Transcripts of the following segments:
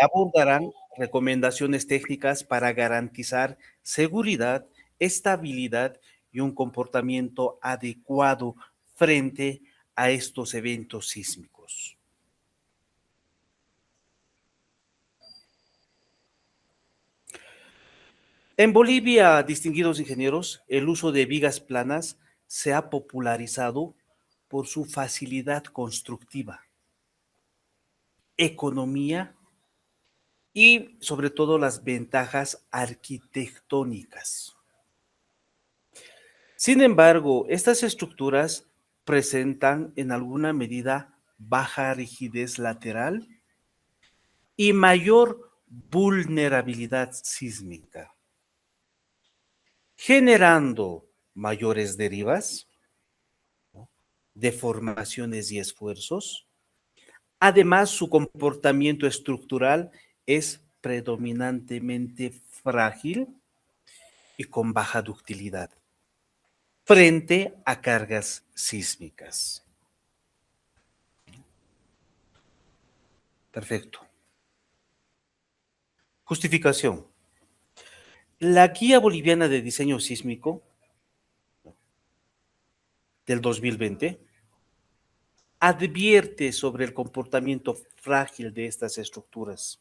abordarán recomendaciones técnicas para garantizar seguridad, estabilidad y un comportamiento adecuado frente a estos eventos sísmicos. En Bolivia, distinguidos ingenieros, el uso de vigas planas se ha popularizado por su facilidad constructiva, economía y sobre todo las ventajas arquitectónicas. Sin embargo, estas estructuras presentan en alguna medida baja rigidez lateral y mayor vulnerabilidad sísmica, generando mayores derivas, deformaciones y esfuerzos. Además, su comportamiento estructural es predominantemente frágil y con baja ductilidad frente a cargas sísmicas. Perfecto. Justificación. La Guía Boliviana de Diseño Sísmico del 2020 advierte sobre el comportamiento frágil de estas estructuras.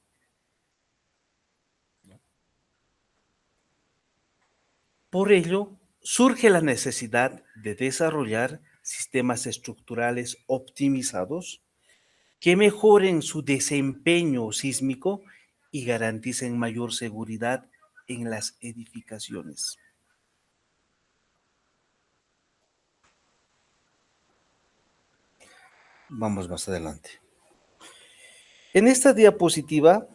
Por ello, surge la necesidad de desarrollar sistemas estructurales optimizados que mejoren su desempeño sísmico y garanticen mayor seguridad en las edificaciones. Vamos más adelante. En esta diapositiva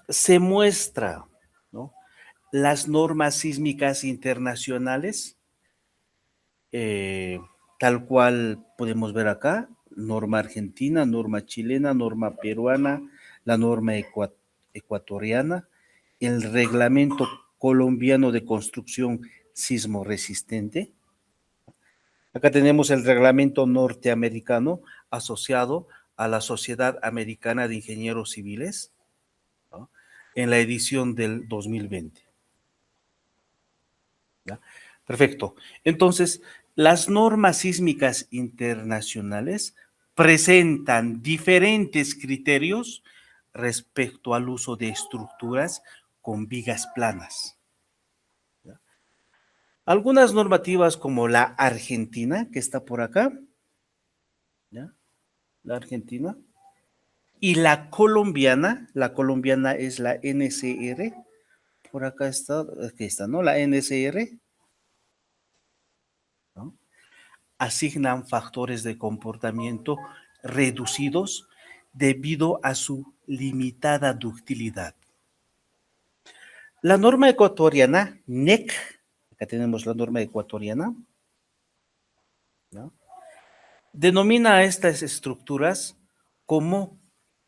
se muestra, ¿no?, las normas sísmicas internacionales, tal cual podemos ver acá: norma argentina, norma chilena, norma peruana, la norma ecuatoriana, el reglamento colombiano de construcción sismo resistente. Acá tenemos el reglamento norteamericano asociado a la Sociedad Americana de Ingenieros Civiles, ¿no?, en la edición del 2020. ¿Ya? Perfecto. Entonces, las normas sísmicas internacionales presentan diferentes criterios respecto al uso de estructuras con vigas planas. ¿Ya? Algunas normativas como la argentina, que está por acá, ¿ya?, la argentina, y la colombiana es la NCR, por acá está, aquí está, ¿no? La NCR, ¿no?, asignan factores de comportamiento reducidos debido a su limitada ductilidad. La norma ecuatoriana, NEC, acá tenemos la norma ecuatoriana, ¿no?, denomina a estas estructuras como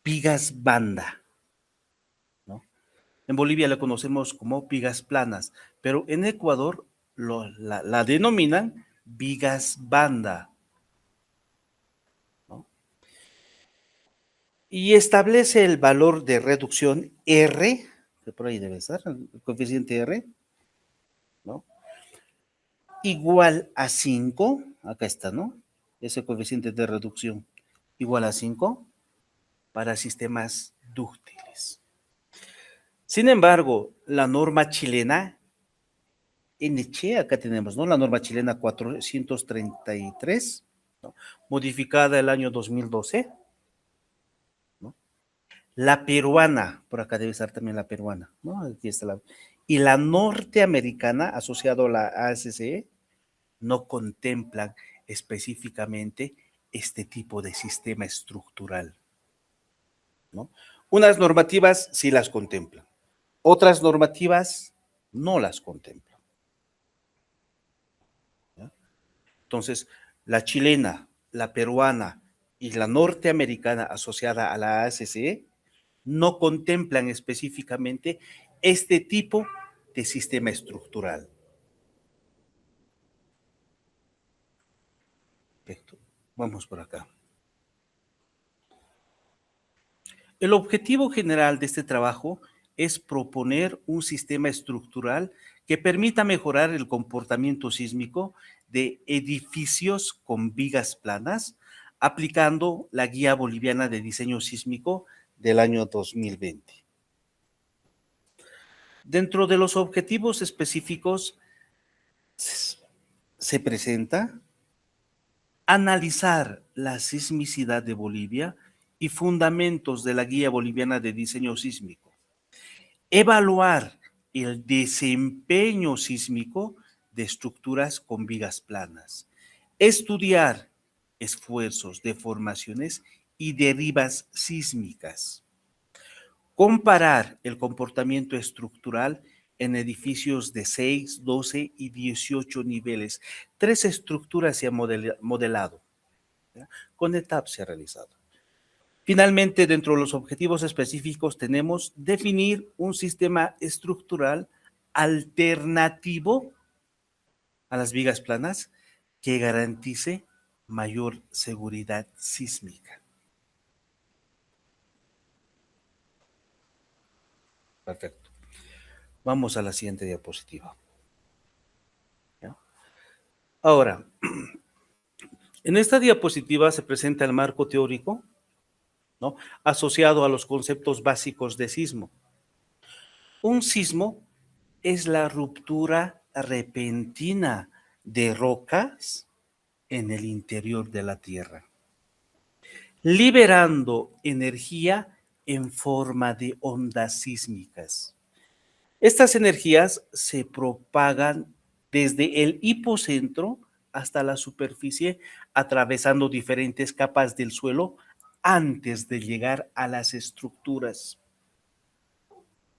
vigas banda, ¿no? En Bolivia la conocemos como vigas planas, pero en Ecuador la denominan vigas banda, ¿no? Y establece el valor de reducción R, que por ahí debe estar, el coeficiente R, ¿no?, igual a 5, acá está, ¿no?, ese coeficiente de reducción igual a 5 para sistemas dúctiles. Sin embargo, la norma chilena, NC, acá tenemos, ¿no?, la norma chilena 433, ¿no?, modificada el año 2012, ¿no?, la peruana, por acá debe estar también la peruana, ¿no?, aquí está y la norteamericana, asociado a la ASCE, no contemplan específicamente este tipo de sistema estructural, ¿no? Unas normativas sí las contemplan, otras normativas no las contemplan, ¿ya? Entonces, la chilena, la peruana y la norteamericana asociada a la ASCE no contemplan específicamente este tipo de sistema estructural. Perfecto. Vamos por acá. El objetivo general de este trabajo es proponer un sistema estructural que permita mejorar el comportamiento sísmico de edificios con vigas planas, aplicando la Guía Boliviana de Diseño Sísmico del año 2020. Dentro de los objetivos específicos se presenta analizar la sismicidad de Bolivia y fundamentos de la Guía Boliviana de Diseño Sísmico, evaluar el desempeño sísmico de estructuras con vigas planas, estudiar esfuerzos, deformaciones y derivas sísmicas, comparar el comportamiento estructural en edificios de 6, 12 y 18 niveles. 3 estructuras se han modelado, ¿ya? Con ETAP se ha realizado. Finalmente, dentro de los objetivos específicos tenemos definir un sistema estructural alternativo a las vigas planas que garantice mayor seguridad sísmica. Perfecto. Vamos a la siguiente diapositiva. ¿Ya? Ahora, en esta diapositiva se presenta el marco teórico, ¿no?, asociado a los conceptos básicos de sismo. Un sismo es la ruptura repentina de rocas en el interior de la Tierra, liberando energía en forma de ondas sísmicas. Estas energías se propagan desde el hipocentro hasta la superficie, atravesando diferentes capas del suelo antes de llegar a las estructuras,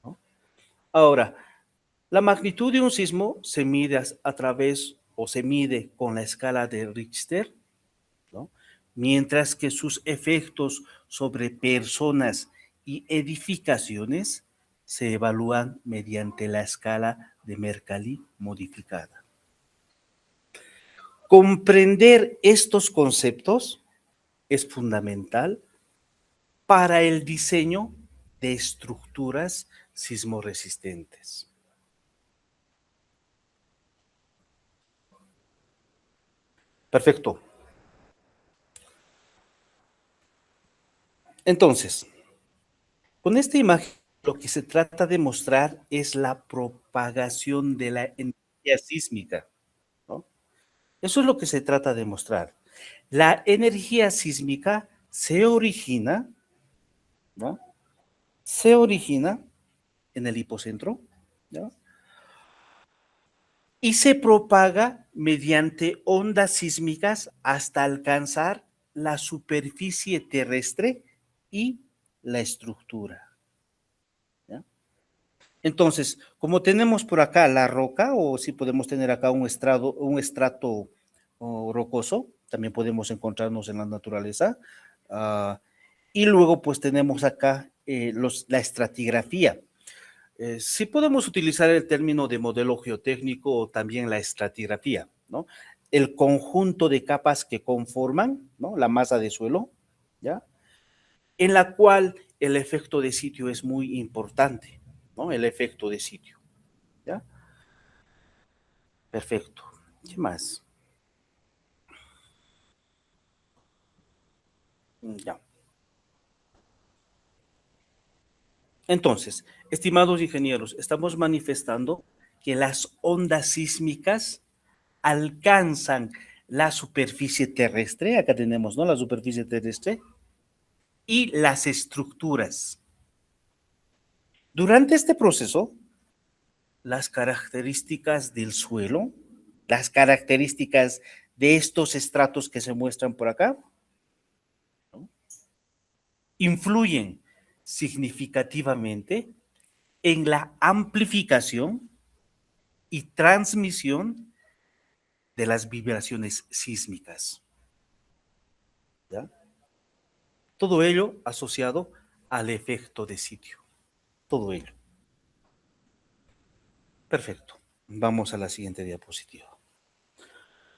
¿no? Ahora, la magnitud de un sismo se mide a través o se mide con la escala de Richter, ¿no?, mientras que sus efectos sobre personas y edificaciones se evalúan mediante la escala de Mercalli modificada. Comprender estos conceptos es fundamental para el diseño de estructuras sismoresistentes. Perfecto. Entonces, con esta imagen lo que se trata de mostrar es la propagación de la energía sísmica, ¿no? Eso es lo que se trata de mostrar. La energía sísmica se origina, ¿no?, se origina en el hipocentro, ¿no?, y se propaga mediante ondas sísmicas hasta alcanzar la superficie terrestre y la estructura, ¿ya? Entonces, como tenemos por acá la roca, o si podemos tener acá un estrato rocoso, también podemos encontrarnos en la naturaleza, y luego pues tenemos acá la estratigrafía. Sí podemos utilizar el término de modelo geotécnico o también la estratigrafía, ¿no? El conjunto de capas que conforman, ¿no?, la masa de suelo, ¿ya?, en la cual el efecto de sitio es muy importante, ¿no? El efecto de sitio, ¿ya? Perfecto. ¿Qué más? Ya. Entonces, estimados ingenieros, estamos manifestando que las ondas sísmicas alcanzan la superficie terrestre, acá tenemos, ¿no?, la superficie terrestre, y las estructuras. Durante este proceso, las características del suelo, las características de estos estratos que se muestran por acá, ¿no?, influyen significativamente en la amplificación y transmisión de las vibraciones sísmicas, ¿ya? Todo ello asociado al efecto de sitio, todo ello. Perfecto. Vamos a la siguiente diapositiva.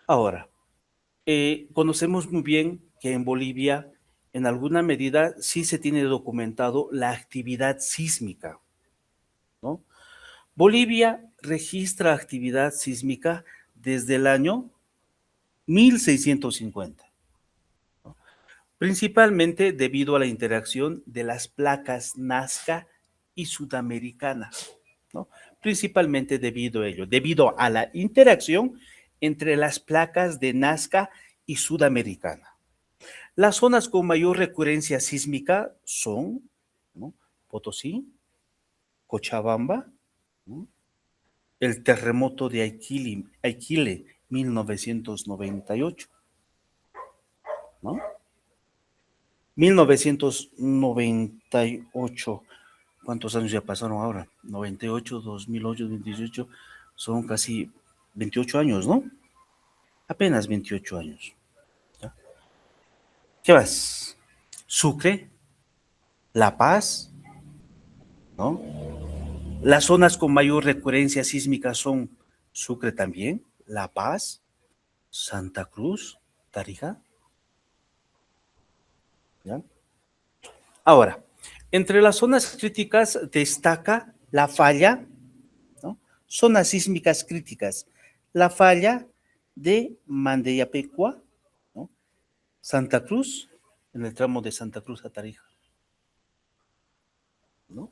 Ahora, conocemos muy bien que en Bolivia en alguna medida sí se tiene documentado la actividad sísmica, ¿no? Bolivia registra actividad sísmica desde el año 1650, ¿no? Principalmente debido a la interacción de las placas Nazca y Sudamericana, ¿no? Principalmente debido a ello, debido a la interacción entre las placas de Nazca y Sudamericana. Las zonas con mayor recurrencia sísmica son, ¿no?, Potosí, Cochabamba, ¿no?, el terremoto de Aikile 1998, ¿no? 1998, ¿cuántos años ya pasaron ahora? 98, 2008, 2018, son casi 28 años, ¿no? Apenas 28 años. ¿Ya? ¿Qué más? Sucre, La Paz, ¿no? Las zonas con mayor recurrencia sísmica son Sucre también, La Paz, Santa Cruz, Tarija, ¿ya? Ahora, entre las zonas críticas destaca la falla, ¿no?, zonas sísmicas críticas, la falla de Mandeyapecua, ¿no?, Santa Cruz, en el tramo de Santa Cruz a Tarija, ¿no?,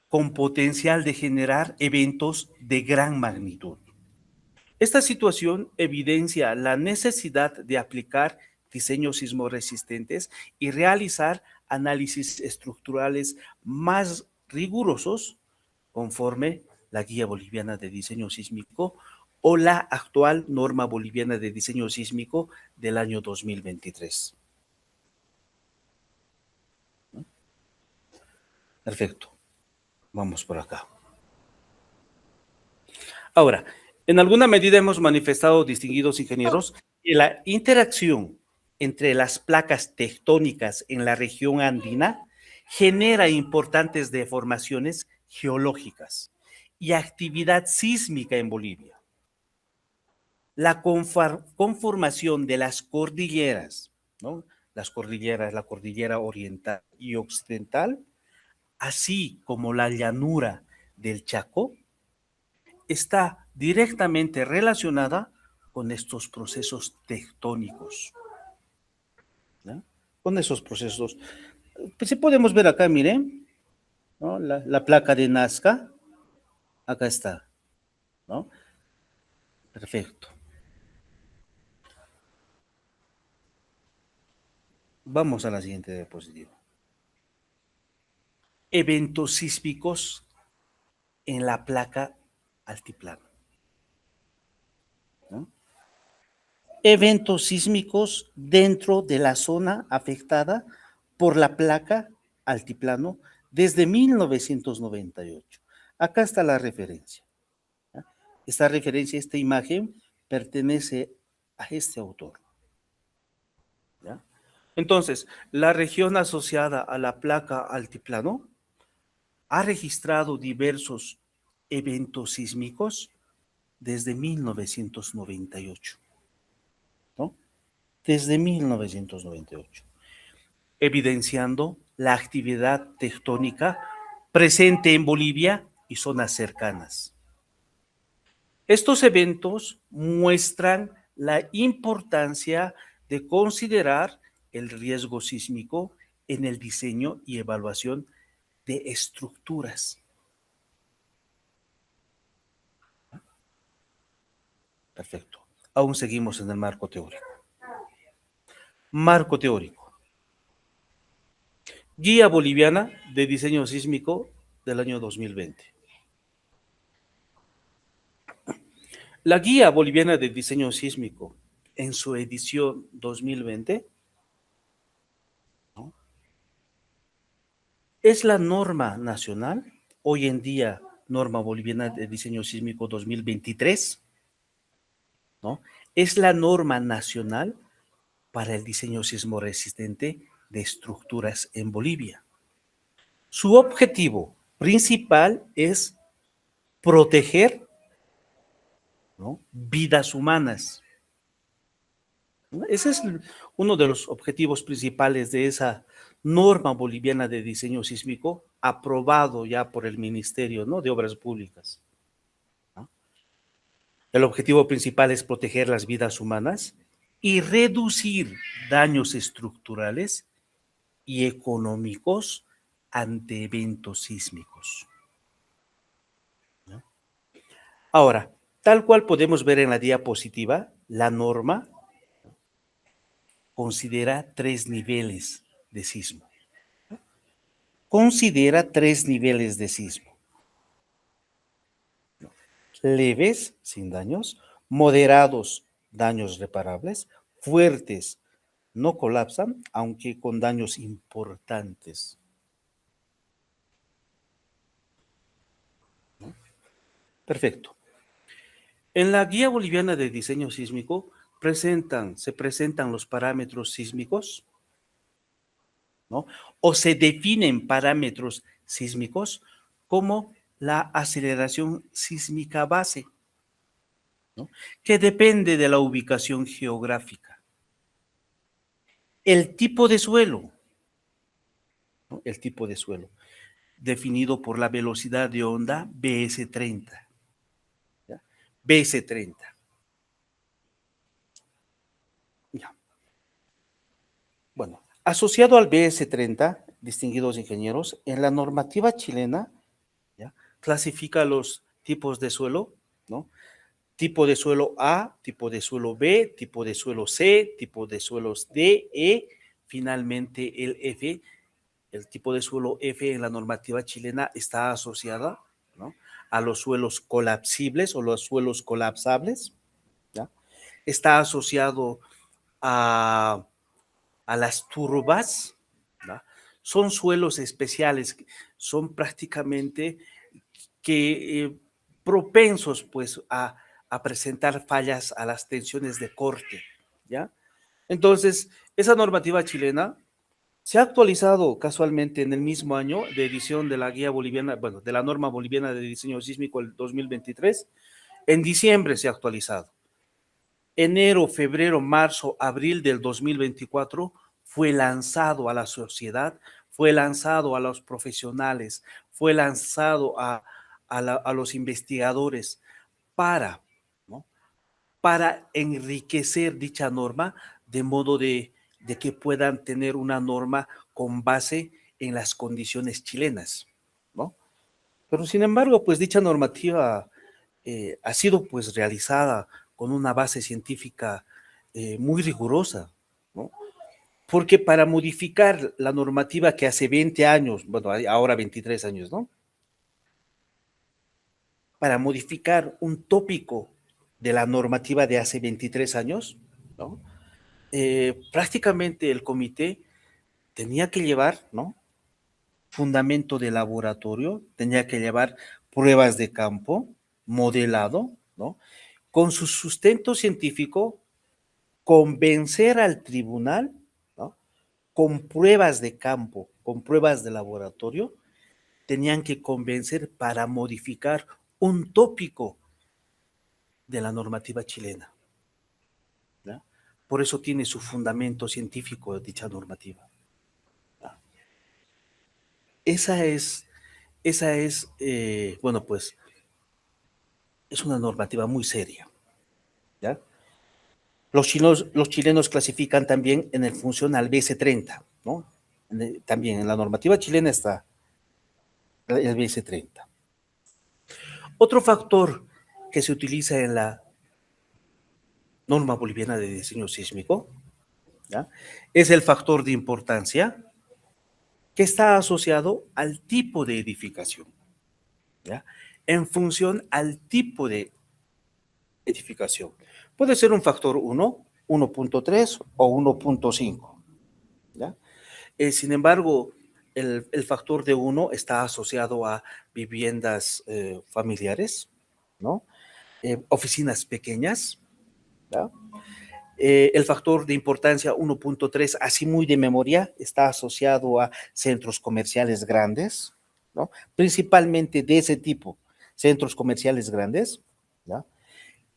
con potencial de generar eventos de gran magnitud. Esta situación evidencia la necesidad de aplicar diseños sismoresistentes y realizar análisis estructurales más rigurosos conforme la Guía Boliviana de Diseño Sísmico o la actual norma boliviana de diseño sísmico del año 2023. Perfecto. Vamos por acá. Ahora, en alguna medida hemos manifestado, distinguidos ingenieros, que la interacción entre las placas tectónicas en la región andina genera importantes deformaciones geológicas y actividad sísmica en Bolivia. La conformación de las cordilleras, ¿no?, las cordilleras, la cordillera oriental y occidental, así como la llanura del Chaco, está directamente relacionada con estos procesos tectónicos, ¿no?, con esos procesos. Pues si podemos ver acá, miren, ¿no?, la placa de Nazca, acá está, ¿no? Perfecto. Vamos a la siguiente diapositiva. Eventos sísmicos en la placa altiplano, ¿no? Eventos sísmicos dentro de la zona afectada por la placa altiplano desde 1998. Acá está la referencia, ¿ya? Esta referencia, esta imagen, pertenece a este autor, ¿ya? Entonces, la región asociada a la placa altiplano ha registrado diversos eventos sísmicos desde 1998, ¿no? Desde 1998, evidenciando la actividad tectónica presente en Bolivia y zonas cercanas. Estos eventos muestran la importancia de considerar el riesgo sísmico en el diseño y evaluación de estructuras. Perfecto. Aún seguimos en el marco teórico. Marco teórico. Guía Boliviana de Diseño Sísmico del año 2020. La Guía Boliviana de Diseño Sísmico, en su edición 2020, ¿no?, es la norma nacional, hoy en día norma boliviana de diseño sísmico 2023, ¿no? Es la norma nacional para el diseño sismo resistente de estructuras en Bolivia. Su objetivo principal es proteger, ¿no?, vidas humanas, Ese es uno de los objetivos principales de esa norma boliviana de diseño sísmico aprobado ya por el Ministerio, ¿no?, de Obras Públicas, ¿no? El objetivo principal es proteger las vidas humanas y reducir daños estructurales y económicos ante eventos sísmicos, ¿no? Ahora, tal cual podemos ver en la diapositiva, la norma considera 3 niveles de sismo. Considera 3 niveles de sismo: leves, sin daños; moderados, daños reparables; fuertes, no colapsan, aunque con daños importantes. Perfecto. En la Guía Boliviana de Diseño Sísmico se presentan los parámetros sísmicos, ¿no? O se definen parámetros sísmicos como la aceleración sísmica base, ¿no?, que depende de la ubicación geográfica. El tipo de suelo, ¿no?, el tipo de suelo, definido por la velocidad de onda BS30, ¿ya? BS30. Ya. Bueno, asociado al BS30, distinguidos ingenieros, en la normativa chilena, ¿ya?, clasifica los tipos de suelo, ¿no? Tipo de suelo A, tipo de suelo B, tipo de suelo C, tipo de suelos D, E, finalmente el F. El tipo de suelo F en la normativa chilena está asociada, ¿no?, a los suelos colapsibles o los suelos colapsables, ¿ya? Está asociado a, a las turbas, ¿no? Son suelos especiales, son prácticamente que propensos pues a presentar fallas a las tensiones de corte, ¿ya? Entonces, esa normativa chilena se ha actualizado casualmente en el mismo año de edición de la guía boliviana, bueno, de la norma boliviana de diseño sísmico el 2023. En diciembre se ha actualizado. Enero, febrero, marzo, abril del 2024 fue lanzado a la sociedad, fue lanzado a los profesionales, fue lanzado a los investigadores para, ¿no?, para enriquecer dicha norma de modo de que puedan tener una norma con base en las condiciones chilenas, ¿no? Pero sin embargo, pues dicha normativa ha sido pues realizada con una base científica muy rigurosa, ¿no? Porque para modificar la normativa que hace 20 años, bueno, ahora 23 años, ¿no?, para modificar un tópico de la normativa de hace 23 años, ¿no?, prácticamente el comité tenía que llevar, ¿no?, fundamento de laboratorio, tenía que llevar pruebas de campo, modelado, ¿no?, con su sustento científico, convencer al tribunal, ¿no?, con pruebas de campo, con pruebas de laboratorio, tenían que convencer para modificar un tópico de la normativa chilena, ¿ya? Por eso tiene su fundamento científico dicha normativa, ¿ya? Esa es, bueno, pues es una normativa muy seria, ¿ya? Los chilenos clasifican también en función al BS30, ¿no? También en la normativa chilena está el BS30. Otro factor que se utiliza en la norma boliviana de diseño sísmico, ¿ya?, es el factor de importancia que está asociado al tipo de edificación, ¿ya?, en función al tipo de edificación. Puede ser un factor 1, 1.3 o 1.5, ¿ya? Sin embargo, el factor de 1 está asociado a viviendas familiares, ¿no?, oficinas pequeñas, ¿ya? El factor de importancia 1.3, así muy de memoria, está asociado a centros comerciales grandes, ¿no?, principalmente de ese tipo, centros comerciales grandes, ¿ya?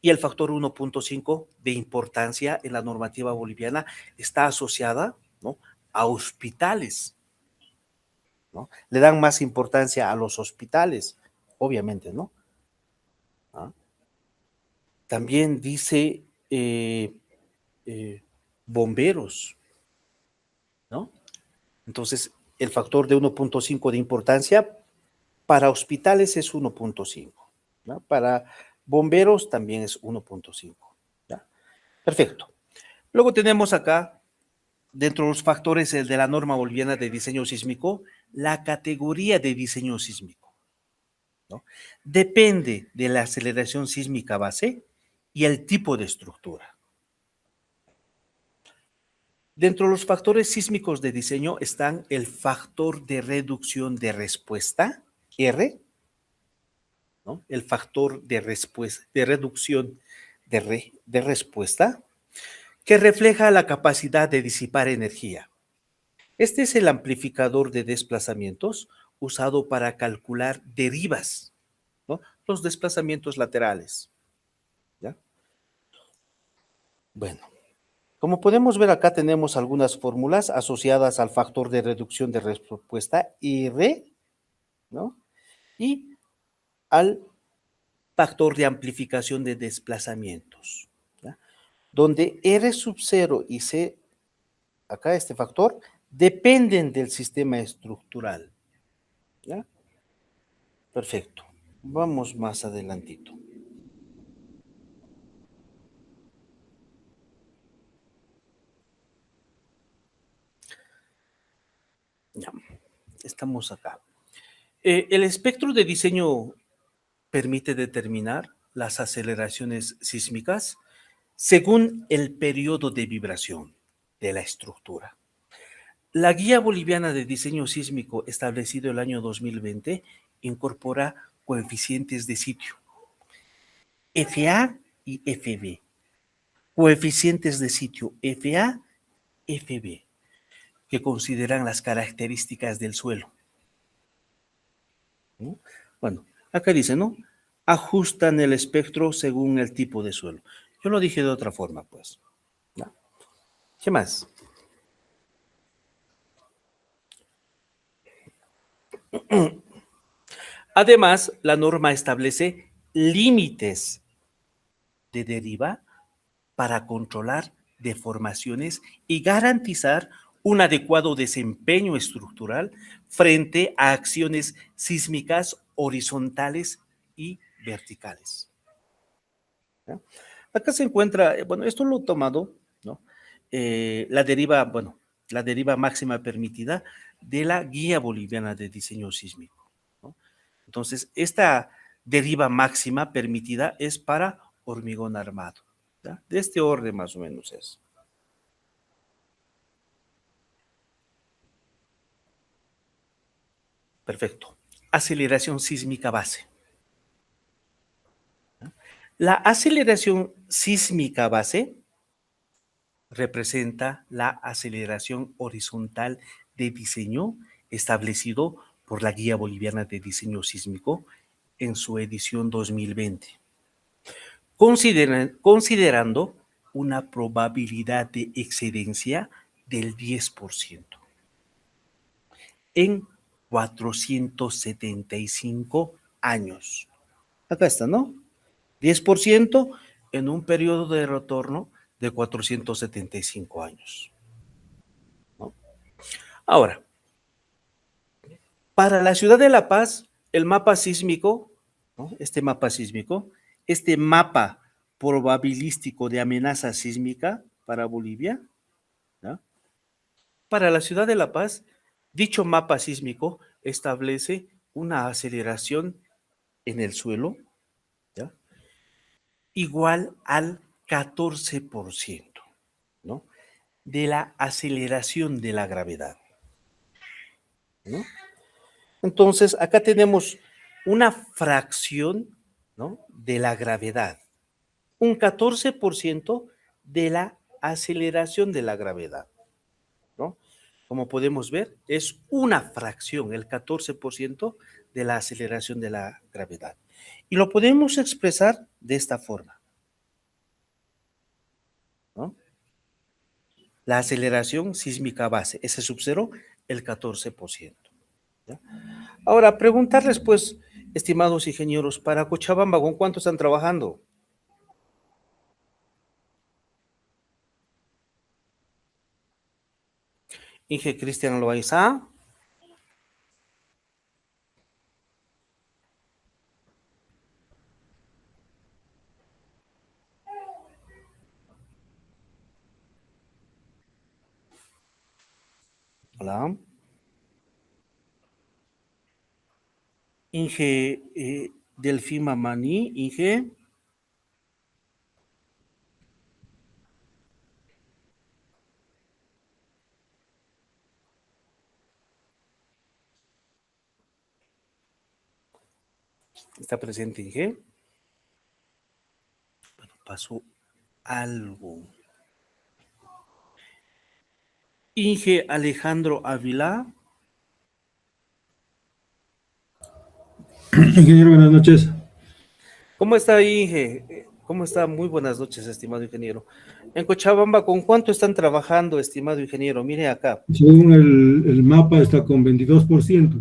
Y el factor 1.5 de importancia en la normativa boliviana está asociada, ¿no?, a hospitales, ¿no? Le dan más importancia a los hospitales, obviamente, ¿no? ¿Ah? También dice eh, bomberos, ¿no? Entonces, el factor de 1.5 de importancia para hospitales es 1.5, ¿no? Para bomberos también es 1.5. ¿Ya? Perfecto. Luego tenemos acá, dentro de los factores de la norma boliviana de diseño sísmico, la categoría de diseño sísmico, ¿no? Depende de la aceleración sísmica base y el tipo de estructura. Dentro de los factores sísmicos de diseño están el factor de reducción de respuesta, R, ¿no? El factor de reducción de respuesta, que refleja la capacidad de disipar energía. Este es el amplificador de desplazamientos usado para calcular derivas, ¿no? Los desplazamientos laterales. ¿Ya? Bueno, como podemos ver acá tenemos algunas fórmulas asociadas al factor de reducción de respuesta R, ¿no?, y al factor de amplificación de desplazamientos, ¿ya?, donde R sub 0 y C, acá este factor, dependen del sistema estructural. ¿Ya? Perfecto. Vamos más adelantito. Ya, estamos acá. El espectro de diseño permite determinar las aceleraciones sísmicas según el periodo de vibración de la estructura. La Guía Boliviana de Diseño Sísmico, establecido el año 2020, incorpora coeficientes de sitio, FA y FB. Coeficientes de sitio FA, FB, que consideran las características del suelo, ¿no? Bueno, acá dice, ¿no? Ajustan el espectro según el tipo de suelo. Yo lo dije de otra forma, pues, ¿no? ¿Qué más? Además, la norma establece límites de deriva para controlar deformaciones y garantizar un adecuado desempeño estructural frente a acciones sísmicas horizontales y verticales. ¿Ya? Acá se encuentra, bueno, esto lo he tomado, ¿no? La deriva, bueno, la deriva máxima permitida de la Guía Boliviana de Diseño Sísmico, ¿no? Entonces, esta deriva máxima permitida es para hormigón armado, ¿ya? De este orden más o menos es. Perfecto. Aceleración sísmica base. La aceleración sísmica base representa la aceleración horizontal de diseño establecido por la Guía Boliviana de Diseño Sísmico en su edición 2020, considerando una probabilidad de excedencia del 10% en 475 años. Acá está, ¿no? 10% en un periodo de retorno de 475 años, ¿no? Ahora, para la ciudad de La Paz, el mapa sísmico, ¿no?, este mapa probabilístico de amenaza sísmica para Bolivia, ¿no?, para la ciudad de La Paz, dicho mapa sísmico establece una aceleración en el suelo, ¿ya?, igual al 14%, ¿no?, de la aceleración de la gravedad, ¿no? Entonces, acá tenemos una fracción, ¿no?, de la gravedad, un 14% de la aceleración de la gravedad, ¿no? Como podemos ver, es una fracción, el 14% de la aceleración de la gravedad. Y lo podemos expresar de esta forma. La aceleración sísmica base, ese subcero, el 14%. ¿Ya? Ahora, preguntarles, pues, estimados ingenieros, para Cochabamba, ¿con cuánto están trabajando? Inge Cristian Loaiza. Hola. Inge Delfima Mani, Inge. ¿Está presente, Inge? Bueno, pasó algo. Inge Alejandro Ávila. Ingeniero, buenas noches. ¿Cómo está, Inge? ¿Cómo está? Muy buenas noches, estimado ingeniero. En Cochabamba, ¿con cuánto están trabajando, estimado ingeniero? Mire acá. Según el mapa está con 22%.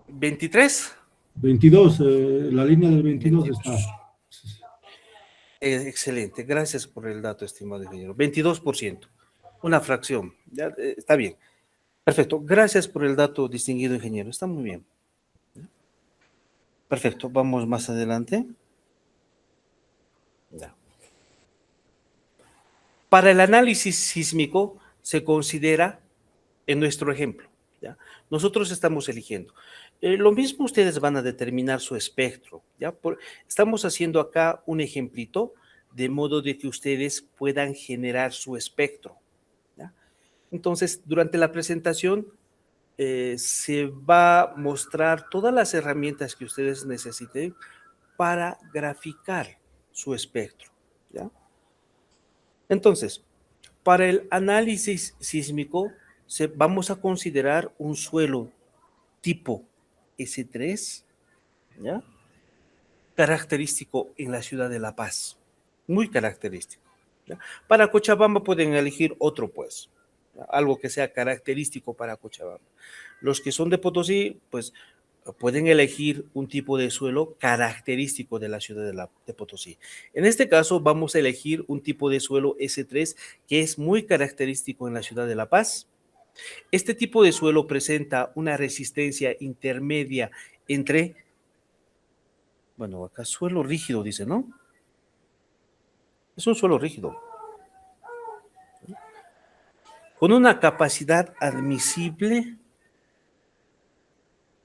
23. 22, la línea del 22 está. 22. Excelente, gracias por el dato, estimado ingeniero. 22%, una fracción. Ya, está bien. Perfecto, gracias por el dato, distinguido ingeniero. Está muy bien. Perfecto, vamos más adelante. Ya. Para el análisis sísmico se considera, en nuestro ejemplo, ¿ya? Nosotros estamos eligiendo. Lo mismo ustedes van a determinar su espectro, ¿ya? Estamos haciendo acá un ejemplito de modo de que ustedes puedan generar su espectro, ¿ya? Entonces, durante la presentación se va a mostrar todas las herramientas que ustedes necesiten para graficar su espectro, ¿ya? Entonces, para el análisis sísmico, vamos a considerar un suelo tipo S3, ¿ya? Característico en la ciudad de La Paz, muy característico, ¿ya? Para Cochabamba pueden elegir otro, pues, ¿ya? Algo que sea característico para Cochabamba. Los que son de Potosí, pues, pueden elegir un tipo de suelo característico de la ciudad de Potosí. En este caso, vamos a elegir un tipo de suelo S3 que es muy característico en la ciudad de La Paz. Este tipo de suelo presenta una resistencia intermedia entre, bueno, acá suelo rígido dice, ¿no? Es un suelo rígido, con una capacidad admisible.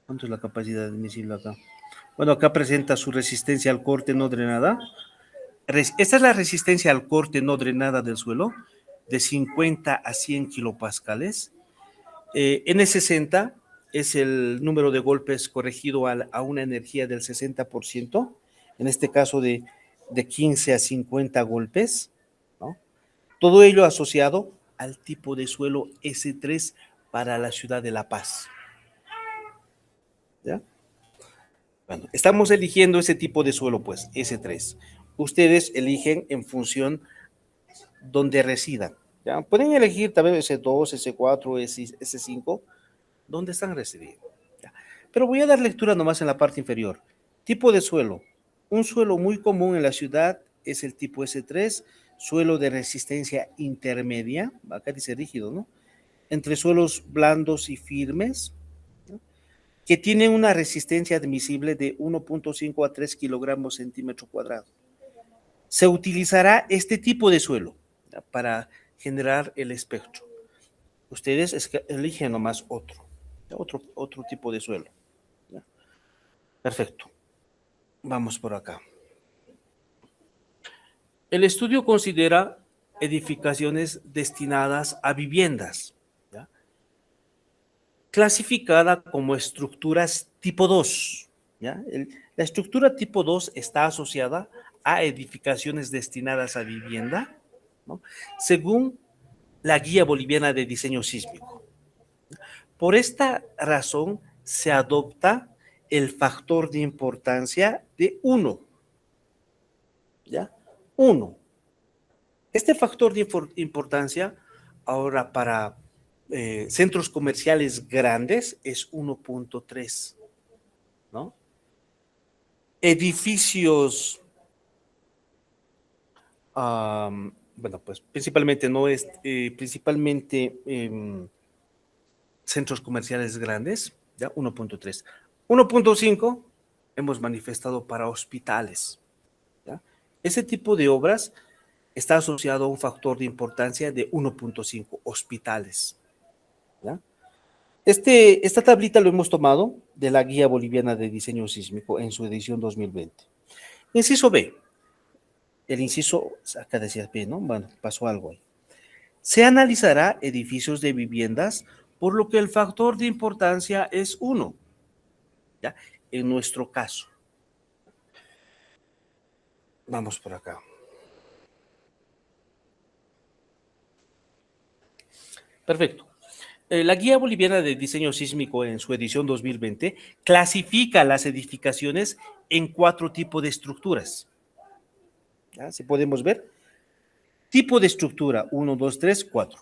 ¿Cuánto es la capacidad admisible acá? Bueno, acá presenta su resistencia al corte no drenada. Esta es la resistencia al corte no drenada del suelo, de 50 a 100 kilopascales. N60 es el número de golpes corregido a una energía del 60%, en este caso de 15 a 50 golpes, ¿no? Todo ello asociado al tipo de suelo S3 para la ciudad de La Paz. ¿Ya? Bueno, estamos eligiendo ese tipo de suelo, pues, S3. Ustedes eligen en función donde residan. ¿Ya? Pueden elegir también S2, S4, S5, donde están residiendo. ¿Ya? Pero voy a dar lectura nomás en la parte inferior. Tipo de suelo. Un suelo muy común en la ciudad es el tipo S3, suelo de resistencia intermedia, acá dice rígido, ¿no? Entre suelos blandos y firmes, ¿no? Que tienen una resistencia admisible de 1.5 a 3 kilogramos centímetro cuadrado. Se utilizará este tipo de suelo, ¿ya? Para generar el espectro. Ustedes eligen nomás otro tipo de suelo. ¿Ya? Perfecto. Vamos por acá. El estudio considera edificaciones destinadas a viviendas, ¿ya? Clasificada como estructuras tipo 2. ¿Ya? La estructura tipo 2 está asociada a edificaciones destinadas a vivienda, ¿no? Según la Guía Boliviana de Diseño Sísmico. Por esta razón se adopta el factor de importancia de 1, ¿ya? 1. Este factor de importancia Ahora, para centros comerciales grandes es 1.3, ¿no? Edificios, bueno, pues principalmente no es, principalmente centros comerciales grandes, ya 1.3. 1.5 hemos manifestado para hospitales, ¿ya? Ese tipo de obras está asociado a un factor de importancia de 1.5, hospitales, ¿ya? Esta tablita lo hemos tomado de la Guía Boliviana de Diseño Sísmico en su edición 2020. Inciso B. El inciso, acá decía B, ¿no? Bueno, pasó algo ahí. Se analizará edificios de viviendas, por lo que el factor de importancia es 1, ¿ya? En nuestro caso. Vamos por acá. Perfecto. La Guía Boliviana de Diseño Sísmico en su edición 2020 clasifica las edificaciones en 4 tipos de estructuras. ¿Ya? Si podemos ver, tipo de estructura 1, 2, 3, 4,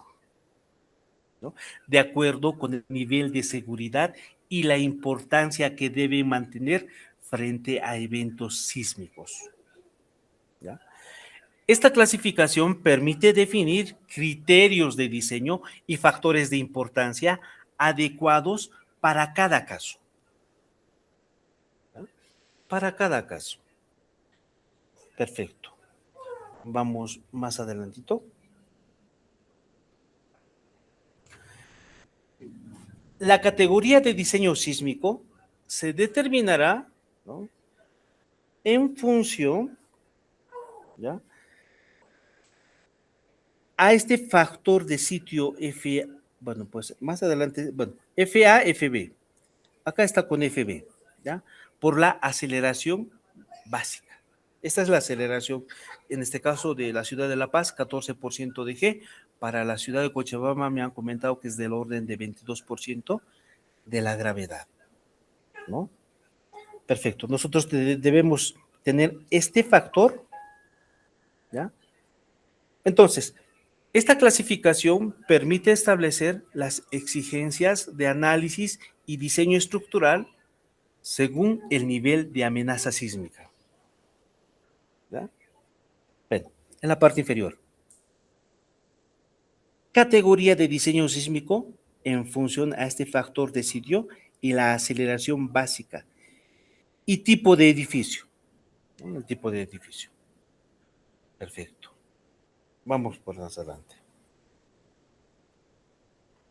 ¿no? De acuerdo con el nivel de seguridad y la importancia que debe mantener frente a eventos sísmicos, ¿ya? Esta clasificación permite definir criterios de diseño y factores de importancia adecuados para cada caso. ¿Ya? Para cada caso. Perfecto. Vamos más adelantito. La categoría de diseño sísmico se determinará, ¿no?, en función, ¿ya?, a este factor de sitio F, bueno, pues más adelante, bueno, FA, FB. Acá está con FB, ¿ya? Por la aceleración básica. Esta es la aceleración, en este caso de la ciudad de La Paz, 14% de G. Para la ciudad de Cochabamba me han comentado que es del orden de 22% de la gravedad, ¿no? Perfecto. Nosotros debemos tener este factor, ¿ya? Entonces, esta clasificación permite establecer las exigencias de análisis y diseño estructural según el nivel de amenaza sísmica, ¿ya? Bueno, en la parte inferior. Categoría de diseño sísmico en función a este factor de sitio y la aceleración básica. Y tipo de edificio, ¿no? El tipo de edificio. Perfecto. Vamos por más adelante.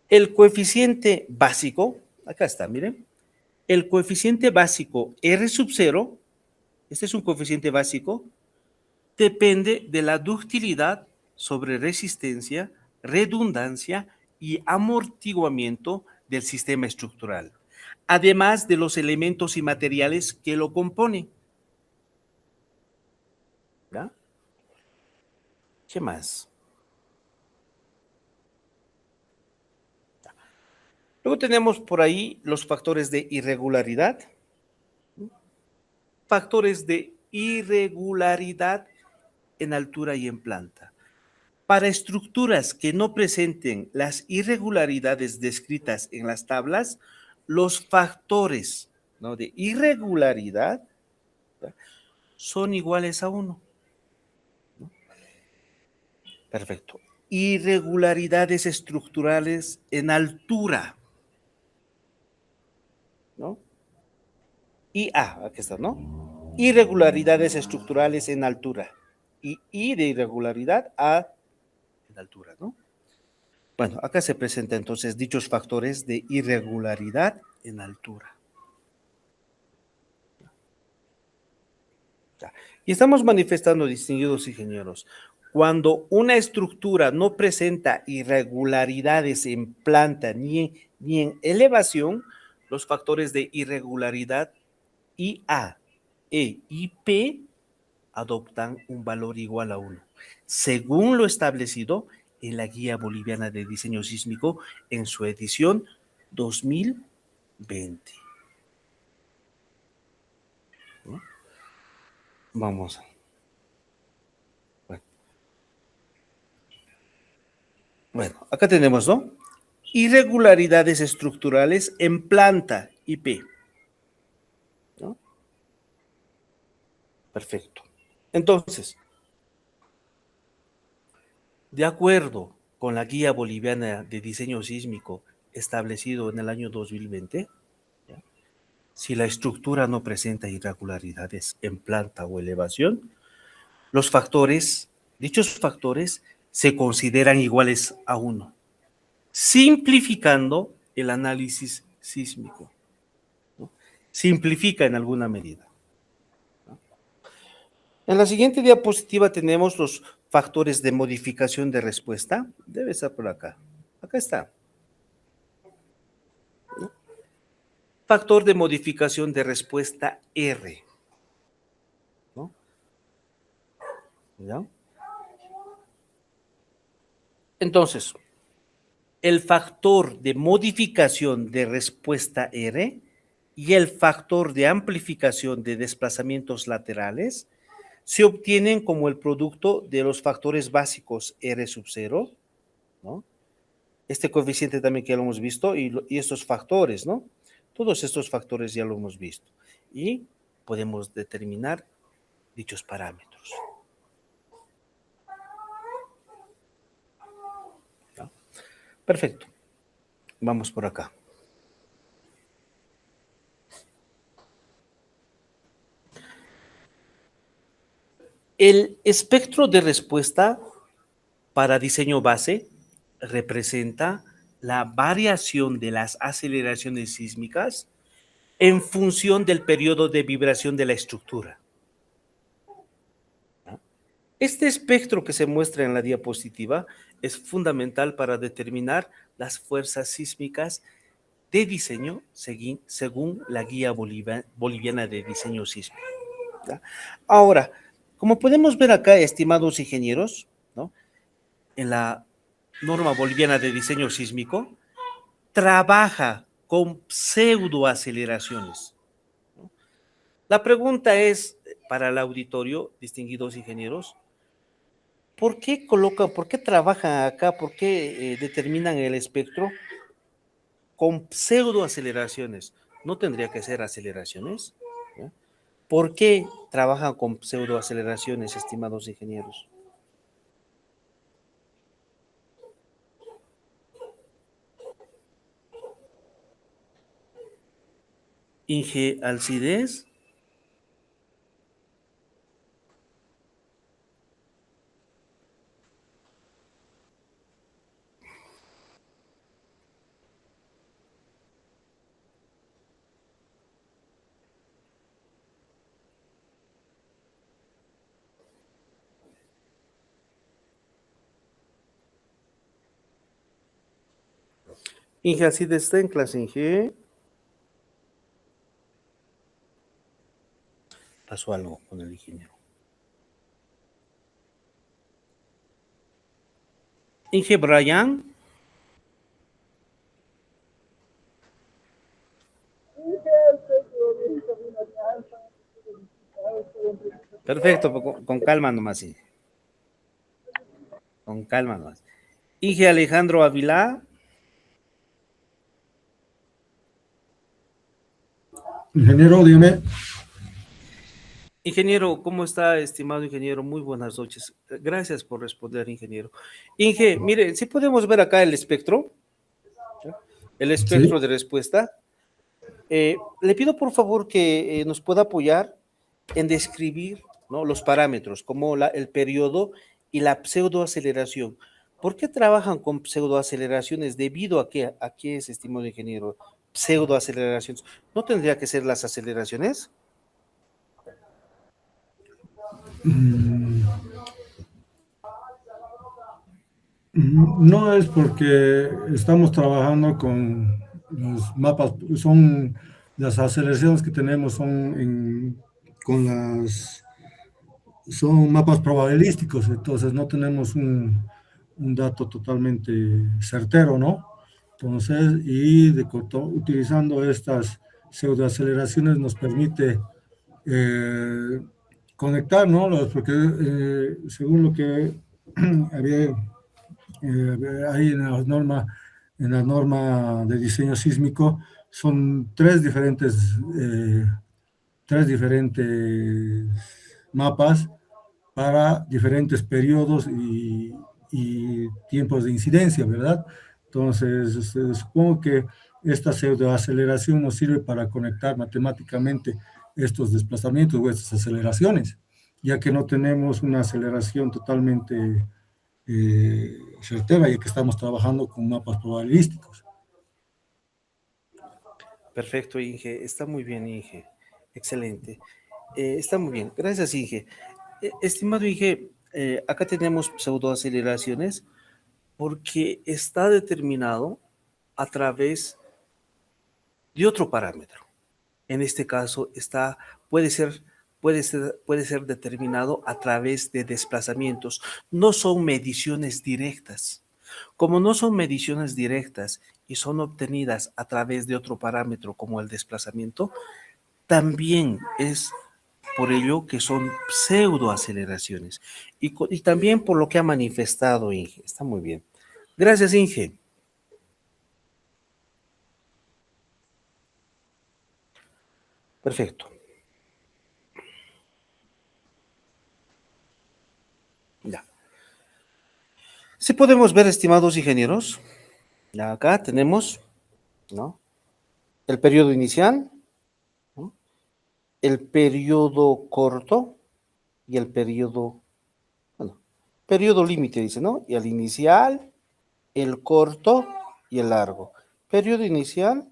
El coeficiente básico, acá está, miren. El coeficiente básico R sub 0, este es un coeficiente básico, depende de la ductilidad sobre resistencia, redundancia y amortiguamiento del sistema estructural, además de los elementos y materiales que lo componen, ¿ya? ¿Qué más? Luego tenemos por ahí los factores de irregularidad. Factores de irregularidad en altura y en planta. Para estructuras que no presenten las irregularidades descritas en las tablas, los factores, ¿no?, de irregularidad, ¿verdad?, son iguales a 1. ¿No? Perfecto. Irregularidades estructurales en altura, ¿no? Y aquí está, ¿no? Irregularidades estructurales en altura. Y I de irregularidad A en altura, ¿no? Bueno, acá se presentan entonces dichos factores de irregularidad en altura. Y estamos manifestando, distinguidos ingenieros, cuando una estructura no presenta irregularidades en planta ni en elevación, los factores de irregularidad IA, E y P adoptan un valor igual a 1, según lo establecido en la Guía Boliviana de Diseño Sísmico en su edición 2020. ¿No? Vamos. Bueno. Bueno, acá tenemos, ¿no? Irregularidades estructurales en planta, IP. ¿No? Perfecto. Entonces, de acuerdo con la Guía Boliviana de Diseño Sísmico establecido en el año 2020, ¿ya? Si la estructura no presenta irregularidades en planta o elevación, dichos factores se consideran iguales a 1, simplificando el análisis sísmico, ¿no? Simplifica en alguna medida. En la siguiente diapositiva tenemos los factores de modificación de respuesta. Debe estar por acá. Acá está. ¿No? Factor de modificación de respuesta R. ¿No? ¿Ya? Entonces, el factor de modificación de respuesta R y el factor de amplificación de desplazamientos laterales se obtienen como el producto de los factores básicos R sub 0, ¿no? Este coeficiente también que ya lo hemos visto y estos factores, ¿no? Todos estos factores ya lo hemos visto y podemos determinar dichos parámetros. ¿No? Perfecto. Vamos por acá. El espectro de respuesta para diseño base representa la variación de las aceleraciones sísmicas en función del periodo de vibración de la estructura. Este espectro que se muestra en la diapositiva es fundamental para determinar las fuerzas sísmicas de diseño según la Guía Boliviana de Diseño Sísmico. ¿Ya? Ahora, como podemos ver acá, estimados ingenieros, ¿no? En la norma boliviana de diseño sísmico, trabaja con pseudoaceleraciones, ¿no? La pregunta es, para el auditorio, distinguidos ingenieros, ¿por qué trabajan acá, por qué determinan el espectro con pseudoaceleraciones? ¿No tendría que ser aceleraciones? ¿Ya? ¿Por qué trabajan con pseudoaceleraciones, estimados ingenieros? Inge Alcides. Inge Alcides está en clase, Inge. Pasó algo con el ingeniero. Inge Brian. Perfecto, con calma nomás, Inge. Con calma nomás. Inge Alejandro Avilá. Ingeniero, dígame. Ingeniero, ¿cómo está, estimado ingeniero? Muy buenas noches. Gracias por responder, ingeniero. Inge, mire, si podemos ver acá el espectro, ¿ya? El espectro Sí. de respuesta. Le pido por favor que nos pueda apoyar en describir, ¿no?, los parámetros, como el periodo y la pseudoaceleración. ¿Por qué trabajan con pseudoaceleraciones? ¿Debido a qué? ¿A qué es, estimado ingeniero? Pseudoaceleraciones. ¿No tendría que ser las aceleraciones? No es porque estamos trabajando con los mapas, son las aceleraciones que tenemos son mapas probabilísticos, entonces no tenemos un dato totalmente certero, ¿no? Entonces, utilizando estas pseudoaceleraciones nos permite conectar, ¿no? Porque según lo que había ahí en la norma de diseño sísmico, son tres diferentes mapas para diferentes periodos y tiempos de incidencia, ¿verdad? Entonces, supongo que esta pseudoaceleración nos sirve para conectar matemáticamente estos desplazamientos o estas aceleraciones, ya que no tenemos una aceleración totalmente certera, ya que estamos trabajando con mapas probabilísticos. Perfecto, Inge. Está muy bien, Inge. Excelente. Está muy bien. Gracias, Inge. Estimado Inge, acá tenemos pseudoaceleraciones porque está determinado a través de otro parámetro. En este caso puede ser determinado a través de desplazamientos. No son mediciones directas. Como no son mediciones directas y son obtenidas a través de otro parámetro como el desplazamiento, también es por ello que son pseudoaceleraciones. Y también por lo que ha manifestado Inge. Está muy bien. Gracias, Inge. Perfecto. Ya. Si podemos ver, estimados ingenieros, ya acá tenemos, ¿no?, el periodo inicial, ¿no?, el periodo corto y el periodo, bueno, periodo límite, dice, ¿no? Y el inicial, el corto y el largo. Periodo inicial,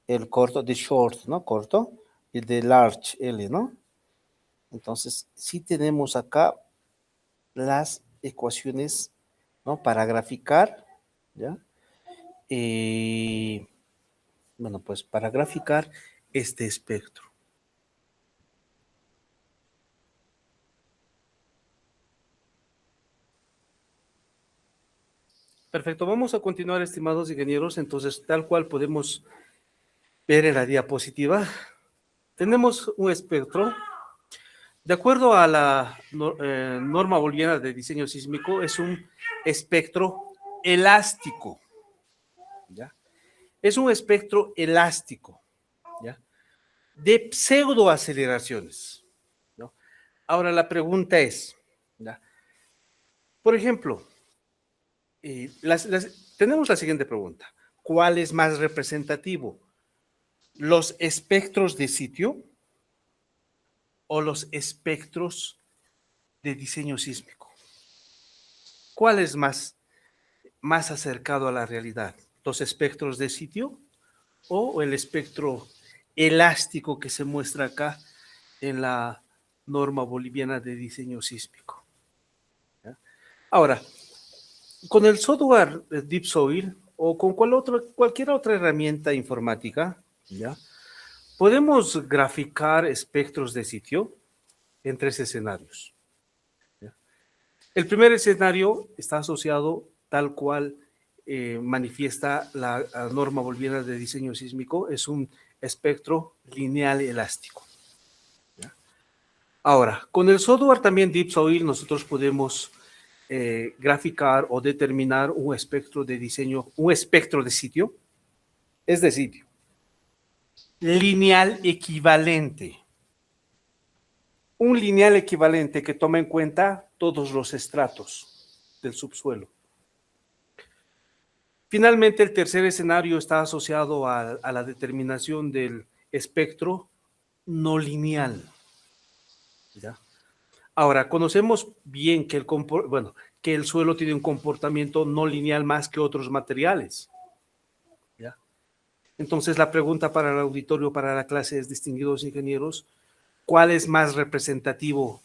el corto, de short, ¿no? Corto, y de large, L, ¿no? Entonces, sí tenemos acá las ecuaciones, ¿no?, para graficar, ¿ya? Bueno, pues para graficar este espectro. Perfecto, vamos a continuar, estimados ingenieros. Entonces, tal cual podemos ver en la diapositiva, tenemos un espectro. De acuerdo a la norma boliviana de diseño sísmico, es un espectro elástico, ¿ya? Es un espectro elástico, ¿ya?, de pseudoaceleraciones, ¿no? Ahora la pregunta es, ¿ya?, por ejemplo, tenemos la siguiente pregunta. ¿Cuál es más representativo? ¿Los espectros de sitio o los espectros de diseño sísmico? ¿Cuál es más acercado a la realidad? ¿Los espectros de sitio o el espectro elástico que se muestra acá en la norma boliviana de diseño sísmico? ¿Ya? Ahora, con el software Deep Soil o con cualquier otra herramienta informática, ¿ya?, podemos graficar espectros de sitio en tres escenarios, ¿ya? El primer escenario está asociado tal cual manifiesta la norma boliviana de diseño sísmico, es un espectro lineal elástico, ¿ya? Ahora, con el software también Deep Soil nosotros podemos graficar o determinar un espectro de diseño, un espectro de sitio, es decir, lineal equivalente. Un lineal equivalente que toma en cuenta todos los estratos del subsuelo. Finalmente, el tercer escenario está asociado a la determinación del espectro no lineal, ¿ya? Ahora, conocemos bien que que el suelo tiene un comportamiento no lineal más que otros materiales, ¿ya? Entonces, la pregunta para el auditorio, para la clase es, distinguidos ingenieros, ¿cuál es más representativo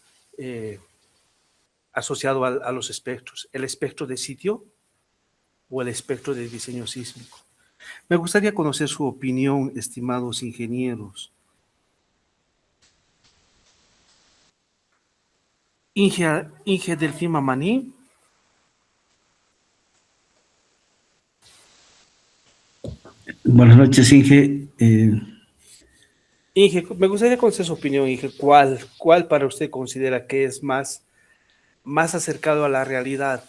asociado a los espectros? ¿El espectro de sitio o el espectro de diseño sísmico? Me gustaría conocer su opinión, estimados ingenieros. Inge Delfín Mamaní. Buenas noches, Inge. Inge, me gustaría conocer su opinión, Inge. ¿Cuál para usted considera que es más acercado a la realidad?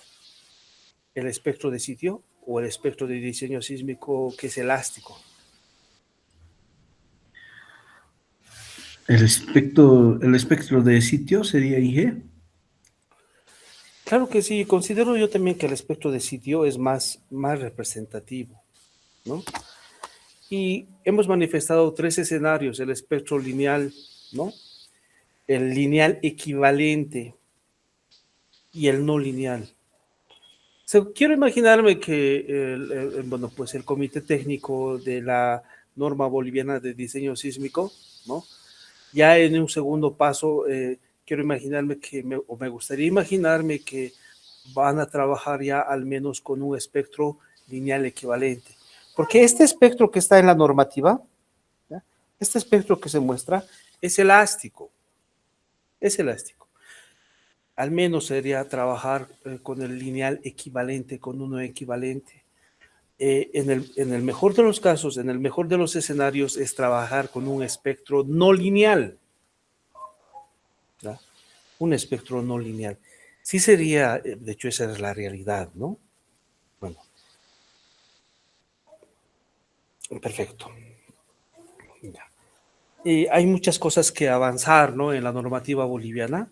¿El espectro de sitio o el espectro de diseño sísmico que es elástico? El espectro de sitio sería IG. Claro que sí, considero yo también que el espectro de sitio es más representativo, ¿no? Y hemos manifestado tres escenarios: el espectro lineal, ¿no? El lineal equivalente y el no lineal. Quiero imaginarme que bueno, pues el comité técnico de la norma boliviana de diseño sísmico, ¿no? Ya en un segundo paso, quiero imaginarme o me gustaría imaginarme que van a trabajar ya al menos con un espectro lineal equivalente. Porque este espectro que está en la normativa, ¿ya? Este espectro que se muestra es elástico, es elástico. Al menos sería trabajar con el lineal equivalente, con uno equivalente. En el mejor de los casos, en el mejor de los escenarios, es trabajar con un espectro no lineal, ¿ya? Un espectro no lineal. Sí sería, de hecho esa es la realidad, ¿no? Bueno, perfecto. Ya. Hay muchas cosas que avanzar, ¿no? En la normativa boliviana,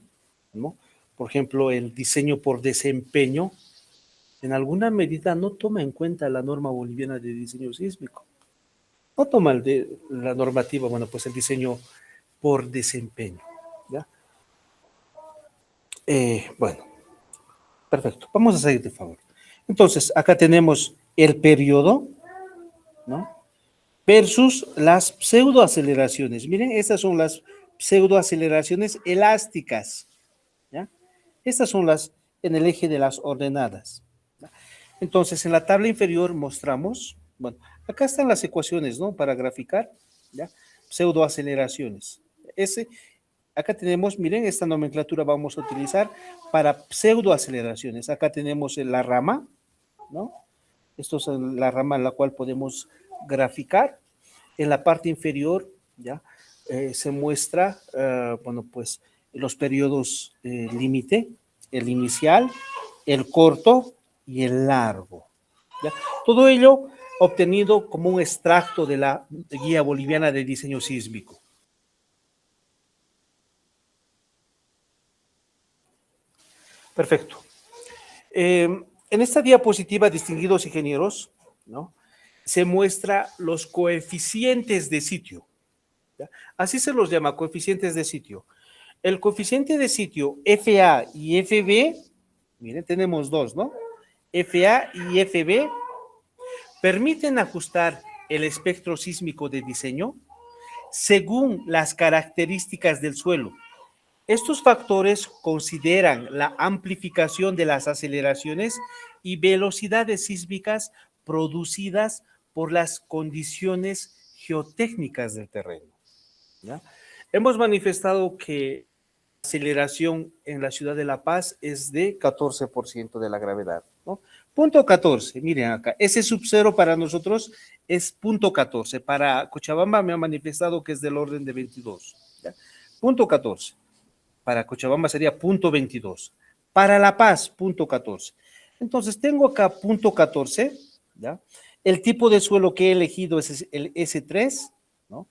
¿no? Por ejemplo, el diseño por desempeño, en alguna medida no toma en cuenta la norma boliviana de diseño sísmico. No toma la normativa, bueno, pues el diseño por desempeño, ¿ya? Bueno, perfecto. Vamos a seguir, de favor. Entonces, acá tenemos el periodo, ¿no? Versus las pseudoaceleraciones. Miren, estas son las pseudoaceleraciones elásticas, ¿ya? Estas son las en el eje de las ordenadas, ¿ya? Entonces, en la tabla inferior mostramos, bueno, acá están las ecuaciones, ¿no? Para graficar, ¿ya? Pseudoaceleraciones. Acá tenemos, miren, esta nomenclatura vamos a utilizar para pseudoaceleraciones. Acá tenemos la rama, ¿no? Esto es la rama en la cual podemos graficar. En la parte inferior, ¿ya? Se muestra, bueno, pues los periodos límite, el inicial, el corto y el largo, ¿ya? Todo ello obtenido como un extracto de la Guía Boliviana de Diseño Sísmico. Perfecto. En esta diapositiva, distinguidos ingenieros, ¿no? Se muestra los coeficientes de sitio, ¿ya? Así se los llama, coeficientes de sitio. El coeficiente de sitio FA y FB, miren, tenemos dos, ¿no? FA y FB permiten ajustar el espectro sísmico de diseño según las características del suelo. Estos factores consideran la amplificación de las aceleraciones y velocidades sísmicas producidas por las condiciones geotécnicas del terreno, ¿ya? Hemos manifestado que la aceleración en la ciudad de La Paz es de 14% de la gravedad, ¿no? Punto 14, miren acá, ese sub-cero para nosotros es punto 14, para Cochabamba me ha manifestado que es del orden de 22, ¿ya? Punto 14. Para Cochabamba sería punto 22. Para La Paz, punto 14. Entonces, tengo acá punto 14, ¿ya? El tipo de suelo que he elegido es el S3, ¿no?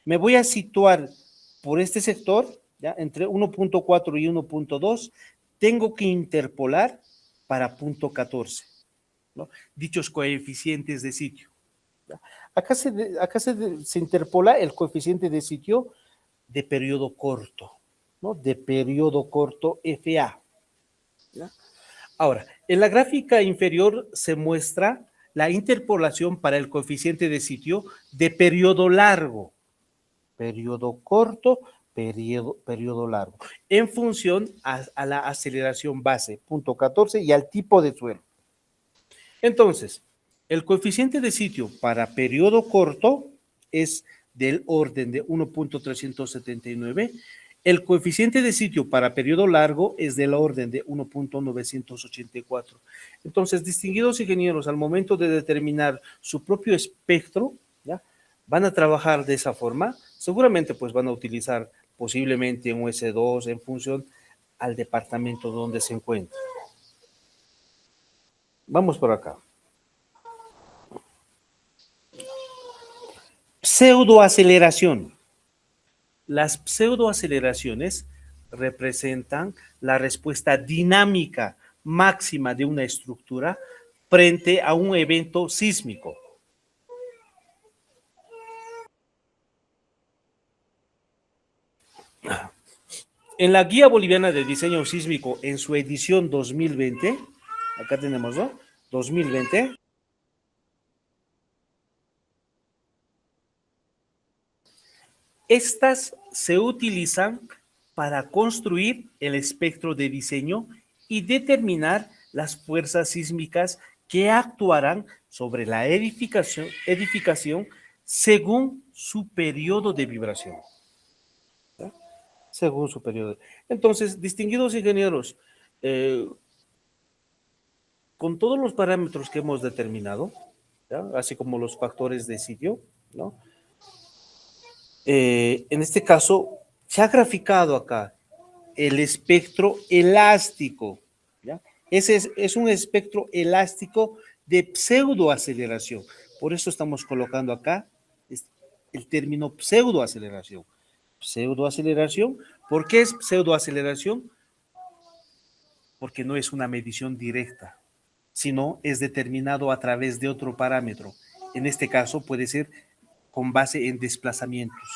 Me voy a situar por este sector, ¿ya? Entre 1.4 y 1.2, tengo que interpolar para punto 14, ¿no? Dichos coeficientes de sitio, ¿ya? Acá se interpola el coeficiente de sitio de periodo corto, ¿no? De periodo corto FA, ¿ya? Ahora, en la gráfica inferior se muestra la interpolación para el coeficiente de sitio de periodo largo, periodo corto, periodo largo, en función a la aceleración base, punto 14, y al tipo de suelo. Entonces, el coeficiente de sitio para periodo corto es del orden de 1.379. El coeficiente de sitio para periodo largo es del orden de 1.984. Entonces, distinguidos ingenieros, al momento de determinar su propio espectro, ¿ya? Van a trabajar de esa forma. Seguramente pues van a utilizar posiblemente un S2 en función al departamento donde se encuentra. Vamos por acá. Pseudoaceleración. Las pseudoaceleraciones representan la respuesta dinámica máxima de una estructura frente a un evento sísmico. En la Guía Boliviana de Diseño Sísmico, en su edición 2020, acá tenemos, ¿no? 2020. Estas se utilizan para construir el espectro de diseño y determinar las fuerzas sísmicas que actuarán sobre la edificación según su periodo de vibración. ¿Ya? Según su periodo. Entonces, distinguidos ingenieros, con todos los parámetros que hemos determinado, ¿ya? Así como los factores de sitio, ¿no? En este caso, se ha graficado acá el espectro elástico, ¿ya? Ese es un espectro elástico de pseudoaceleración. Por eso estamos colocando acá el término pseudoaceleración. Pseudoaceleración, ¿por qué es pseudoaceleración? Porque no es una medición directa, sino es determinado a través de otro parámetro. En este caso puede ser con base en desplazamientos.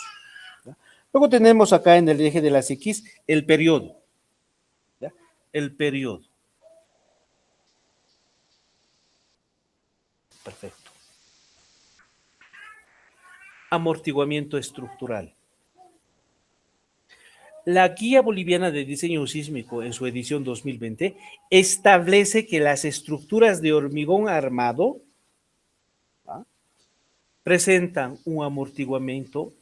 ¿Ya? Luego tenemos acá en el eje de las X el periodo. ¿Ya? El periodo. Perfecto. Amortiguamiento estructural. La Guía Boliviana de Diseño Sísmico, en su edición 2020, establece que las estructuras de hormigón armado, ¿ah?, presentan un amortiguamiento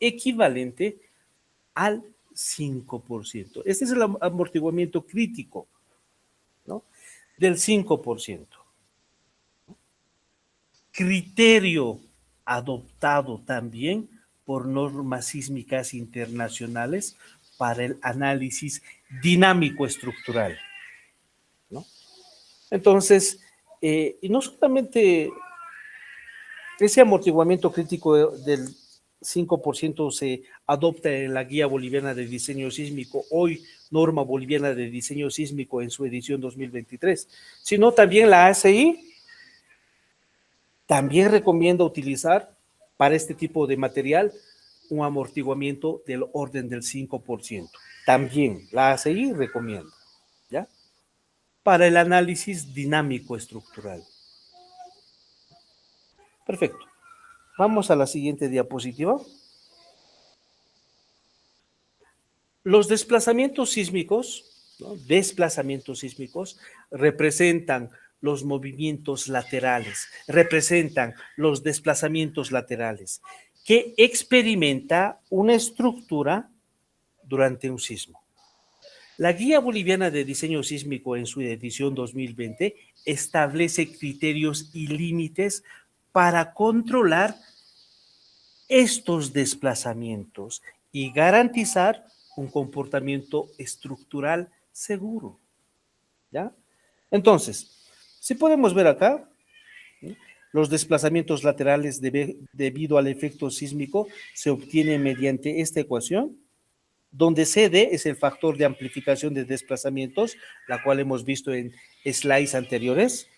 equivalente al 5%. Este es el amortiguamiento crítico, ¿no?, del 5%. Criterio adoptado también por normas sísmicas internacionales para el análisis dinámico estructural, ¿no? Entonces, y no solamente ese amortiguamiento crítico del 5% se adopta en la Guía Boliviana de Diseño Sísmico, hoy Norma Boliviana de Diseño Sísmico en su edición 2023, sino también la ACI también recomienda utilizar para este tipo de material un amortiguamiento del orden del 5%. También la ACI recomienda, ¿ya?, para el análisis dinámico estructural. Perfecto. Vamos a la siguiente diapositiva. Los desplazamientos sísmicos, ¿no?, desplazamientos sísmicos representan los movimientos laterales, representan los desplazamientos laterales que experimenta una estructura durante un sismo. La Guía Boliviana de Diseño Sísmico en su edición 2020 establece criterios y límites para controlar estos desplazamientos y garantizar un comportamiento estructural seguro, ¿ya? Entonces, si podemos ver acá, ¿sí?, los desplazamientos laterales debido al efecto sísmico se obtienen mediante esta ecuación, donde CD es el factor de amplificación de desplazamientos, la cual hemos visto en slides anteriores.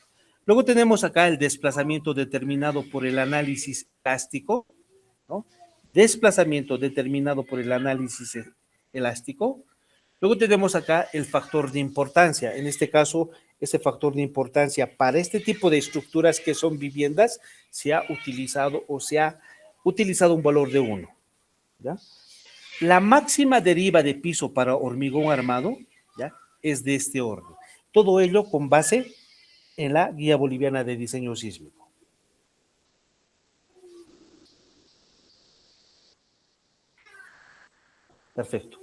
Luego tenemos acá el desplazamiento determinado por el análisis elástico, ¿no? Desplazamiento determinado por el análisis elástico. Luego tenemos acá el factor de importancia. En este caso, ese factor de importancia para este tipo de estructuras que son viviendas se ha utilizado un valor de 1. ¿Ya? La máxima deriva de piso para hormigón armado, ¿ya?, es de este orden. Todo ello con base en la Guía Boliviana de Diseño Sísmico. Perfecto.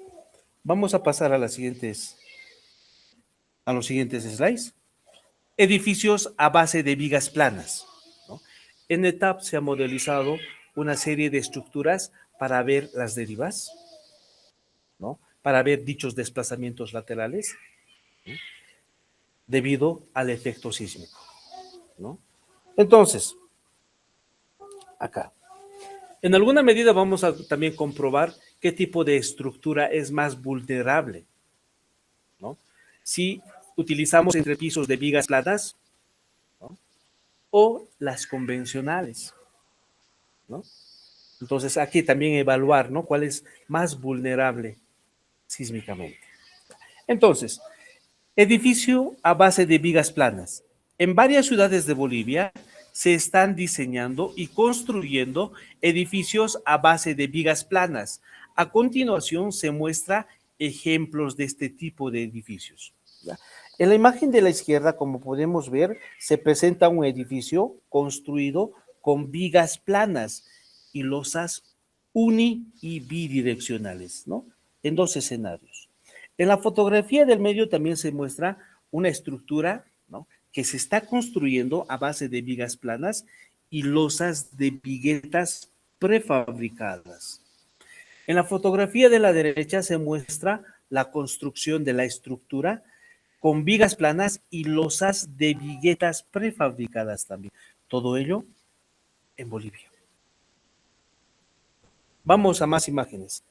Vamos a pasar a los siguientes slides. Edificios a base de vigas planas, ¿no? En ETAP se ha modelizado una serie de estructuras para ver las derivas, ¿no?, para ver dichos desplazamientos laterales, ¿no? debido al efecto sísmico, ¿no? Entonces, acá, en alguna medida vamos a también comprobar qué tipo de estructura es más vulnerable, ¿no? Si utilizamos entrepisos de vigas planas, ¿no? O las convencionales, ¿no? Entonces aquí también evaluar, ¿no? ¿Cuál es más vulnerable sísmicamente? Entonces, edificio a base de vigas planas. En varias ciudades de Bolivia se están diseñando y construyendo edificios a base de vigas planas. A continuación se muestra ejemplos de este tipo de edificios. ¿Ya? En la imagen de la izquierda, como podemos ver, se presenta un edificio construido con vigas planas y losas uni y bidireccionales, ¿no? En dos escenarios. En la fotografía del medio también se muestra una estructura, ¿no? Que se está construyendo a base de vigas planas y losas de viguetas prefabricadas. En la fotografía de la derecha se muestra la construcción de la estructura con vigas planas y losas de viguetas prefabricadas también. Todo ello en Bolivia. Vamos a más imágenes.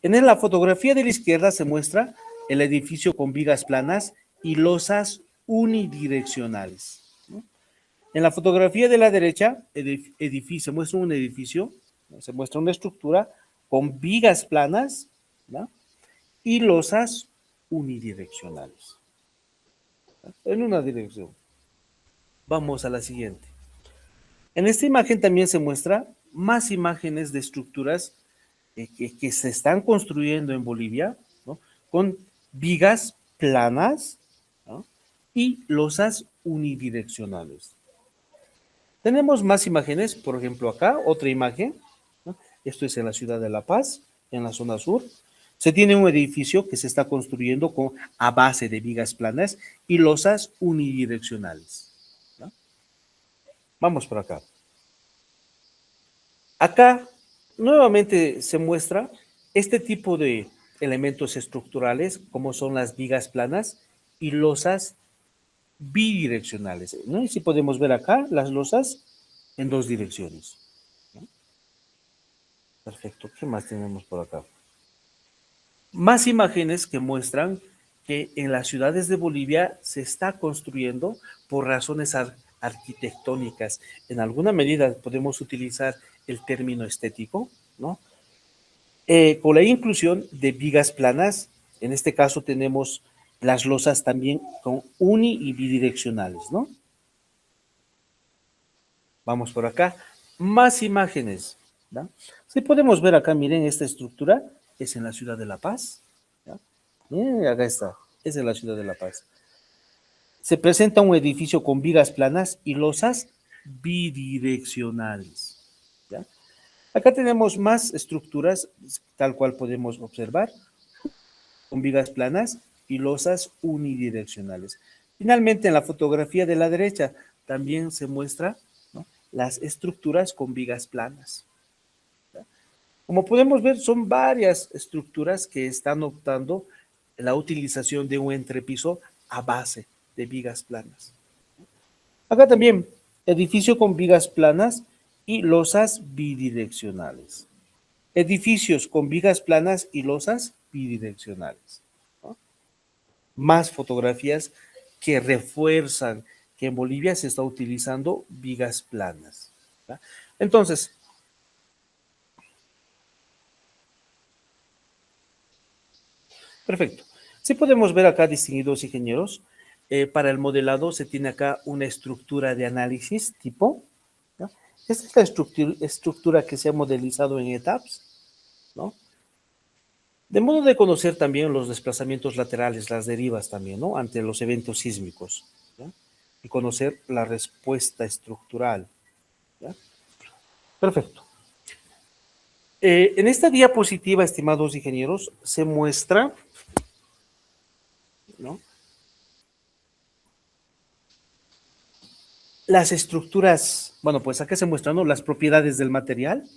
En la fotografía de la izquierda se muestra el edificio con vigas planas y losas unidireccionales, ¿no? En la fotografía de la derecha, se muestra un edificio, ¿no? Se muestra una estructura con vigas planas, ¿no? Y losas unidireccionales, ¿no? En una dirección. Vamos a la siguiente. En esta imagen también se muestra más imágenes de estructuras que se están construyendo en Bolivia, ¿no? Con vigas planas, ¿no? Y losas unidireccionales. Tenemos más imágenes, por ejemplo acá, otra imagen, ¿no? Esto es en la ciudad de La Paz, en la zona sur. Se tiene un edificio que se está construyendo a base de vigas planas y losas unidireccionales, ¿no? Vamos por acá. Acá nuevamente se muestra este tipo de elementos estructurales, como son las vigas planas y losas bidireccionales, ¿no? Y si podemos ver acá las losas en dos direcciones, ¿no? Perfecto. ¿Qué más tenemos por acá? Más imágenes que muestran que en las ciudades de Bolivia se está construyendo por razones arquitectónicas. En alguna medida podemos utilizar el término estético, ¿no? Con la inclusión de vigas planas, en este caso tenemos las losas también con uni y bidireccionales, ¿no? Vamos por acá. Más imágenes, ¿no? Si podemos ver acá, miren, esta estructura es en la ciudad de La Paz, ¿no? Miren, acá está, es en la ciudad de La Paz. Se presenta un edificio con vigas planas y losas bidireccionales, ¿ya? Acá tenemos más estructuras, tal cual podemos observar, con vigas planas y losas unidireccionales. Finalmente, en la fotografía de la derecha también se muestra, ¿no?, las estructuras con vigas planas, ¿ya? Como podemos ver, son varias estructuras que están optando la utilización de un entrepiso a base de vigas planas. Acá también, edificio con vigas planas y losas bidireccionales. Edificios con vigas planas y losas bidireccionales, ¿no? Más fotografías que refuerzan que en Bolivia se está utilizando vigas planas, ¿ya? Entonces, perfecto. Sí podemos ver acá, distinguidos ingenieros, para el modelado se tiene acá una estructura de análisis tipo, ¿no? Esta es la estructura que se ha modelizado en ETAPS, ¿no? De modo de conocer también los desplazamientos laterales, las derivas también, ¿no?, ante los eventos sísmicos, ¿ya? Y conocer la respuesta estructural, ¿ya? Perfecto. En esta diapositiva, estimados ingenieros, se muestra, ¿no?, las estructuras, bueno, pues acá se muestran, ¿no?, las propiedades del material.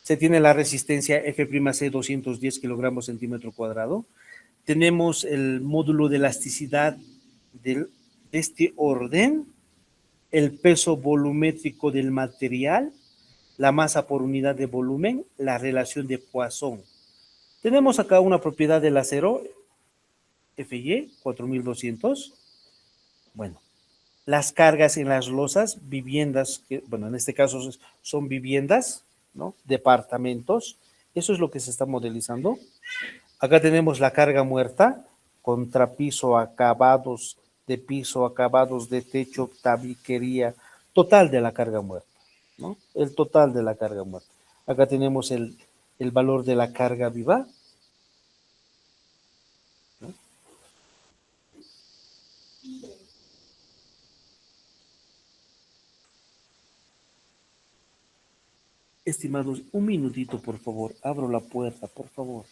Se tiene la resistencia F'C 210 kilogramos centímetro cuadrado. Tenemos el módulo de elasticidad del de este orden, el peso volumétrico del material, la masa por unidad de volumen, la relación de Poisson. Tenemos acá una propiedad del acero, Fy, 4200. Bueno, las cargas en las losas, viviendas, que, bueno, en este caso son viviendas, ¿no? Departamentos. Eso es lo que se está modelizando. Acá tenemos la carga muerta, contrapiso, acabados de piso, acabados de techo, tabiquería, total de la carga muerta, ¿no? El total de la carga muerta. Acá tenemos el valor de la carga viva, ¿no? Estimados, un minutito, por favor. Abro la puerta, por favor.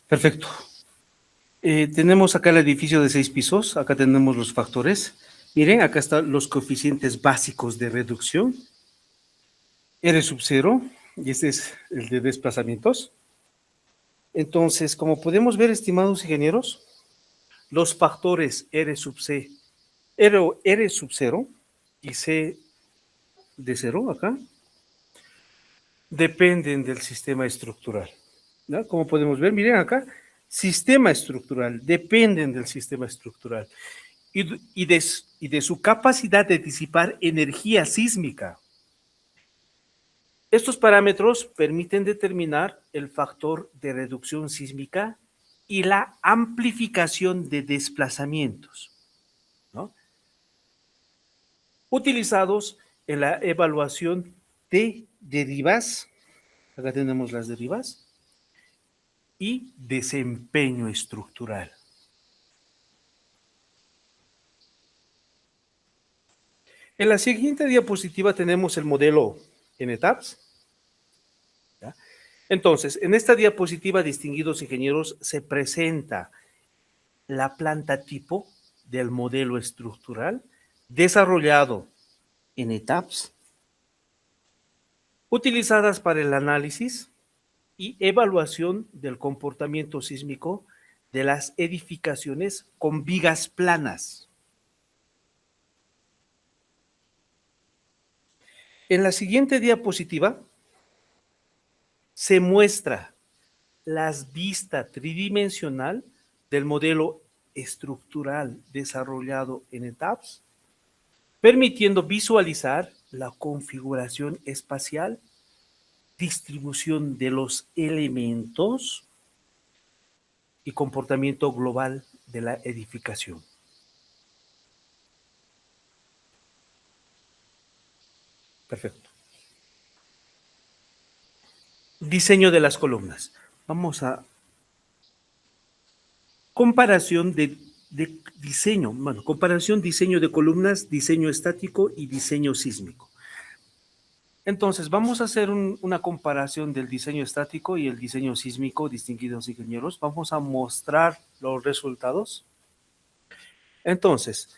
Perfecto. Tenemos acá el edificio de 6 pisos. Acá tenemos los factores. Miren, acá están los coeficientes básicos de reducción. R sub 0, y este es el de desplazamientos. Entonces, como podemos ver, estimados ingenieros, los factores R sub C, R sub 0 y C de 0 acá, dependen del sistema estructural, ¿no? Como podemos ver, miren acá, sistema estructural, dependen del sistema estructural y de su capacidad de disipar energía sísmica. Estos parámetros permiten determinar el factor de reducción sísmica y la amplificación de desplazamientos, ¿no? Utilizados en la evaluación de derivas, acá tenemos las derivas, y desempeño estructural. En la siguiente diapositiva tenemos el modelo en etapas. ¿Ya? Entonces, en esta diapositiva, distinguidos ingenieros, se presenta la planta tipo del modelo estructural desarrollado en etapas, utilizadas para el análisis y evaluación del comportamiento sísmico de las edificaciones con vigas planas. En la siguiente diapositiva se muestra la vista tridimensional del modelo estructural desarrollado en etapas, permitiendo visualizar la configuración espacial, distribución de los elementos y comportamiento global de la edificación. Perfecto. Diseño de las columnas. Vamos a comparación de diseño, bueno, comparación, diseño de columnas, diseño estático y diseño sísmico. Entonces, vamos a hacer una comparación del diseño estático y el diseño sísmico, distinguidos ingenieros. Vamos a mostrar los resultados. Entonces,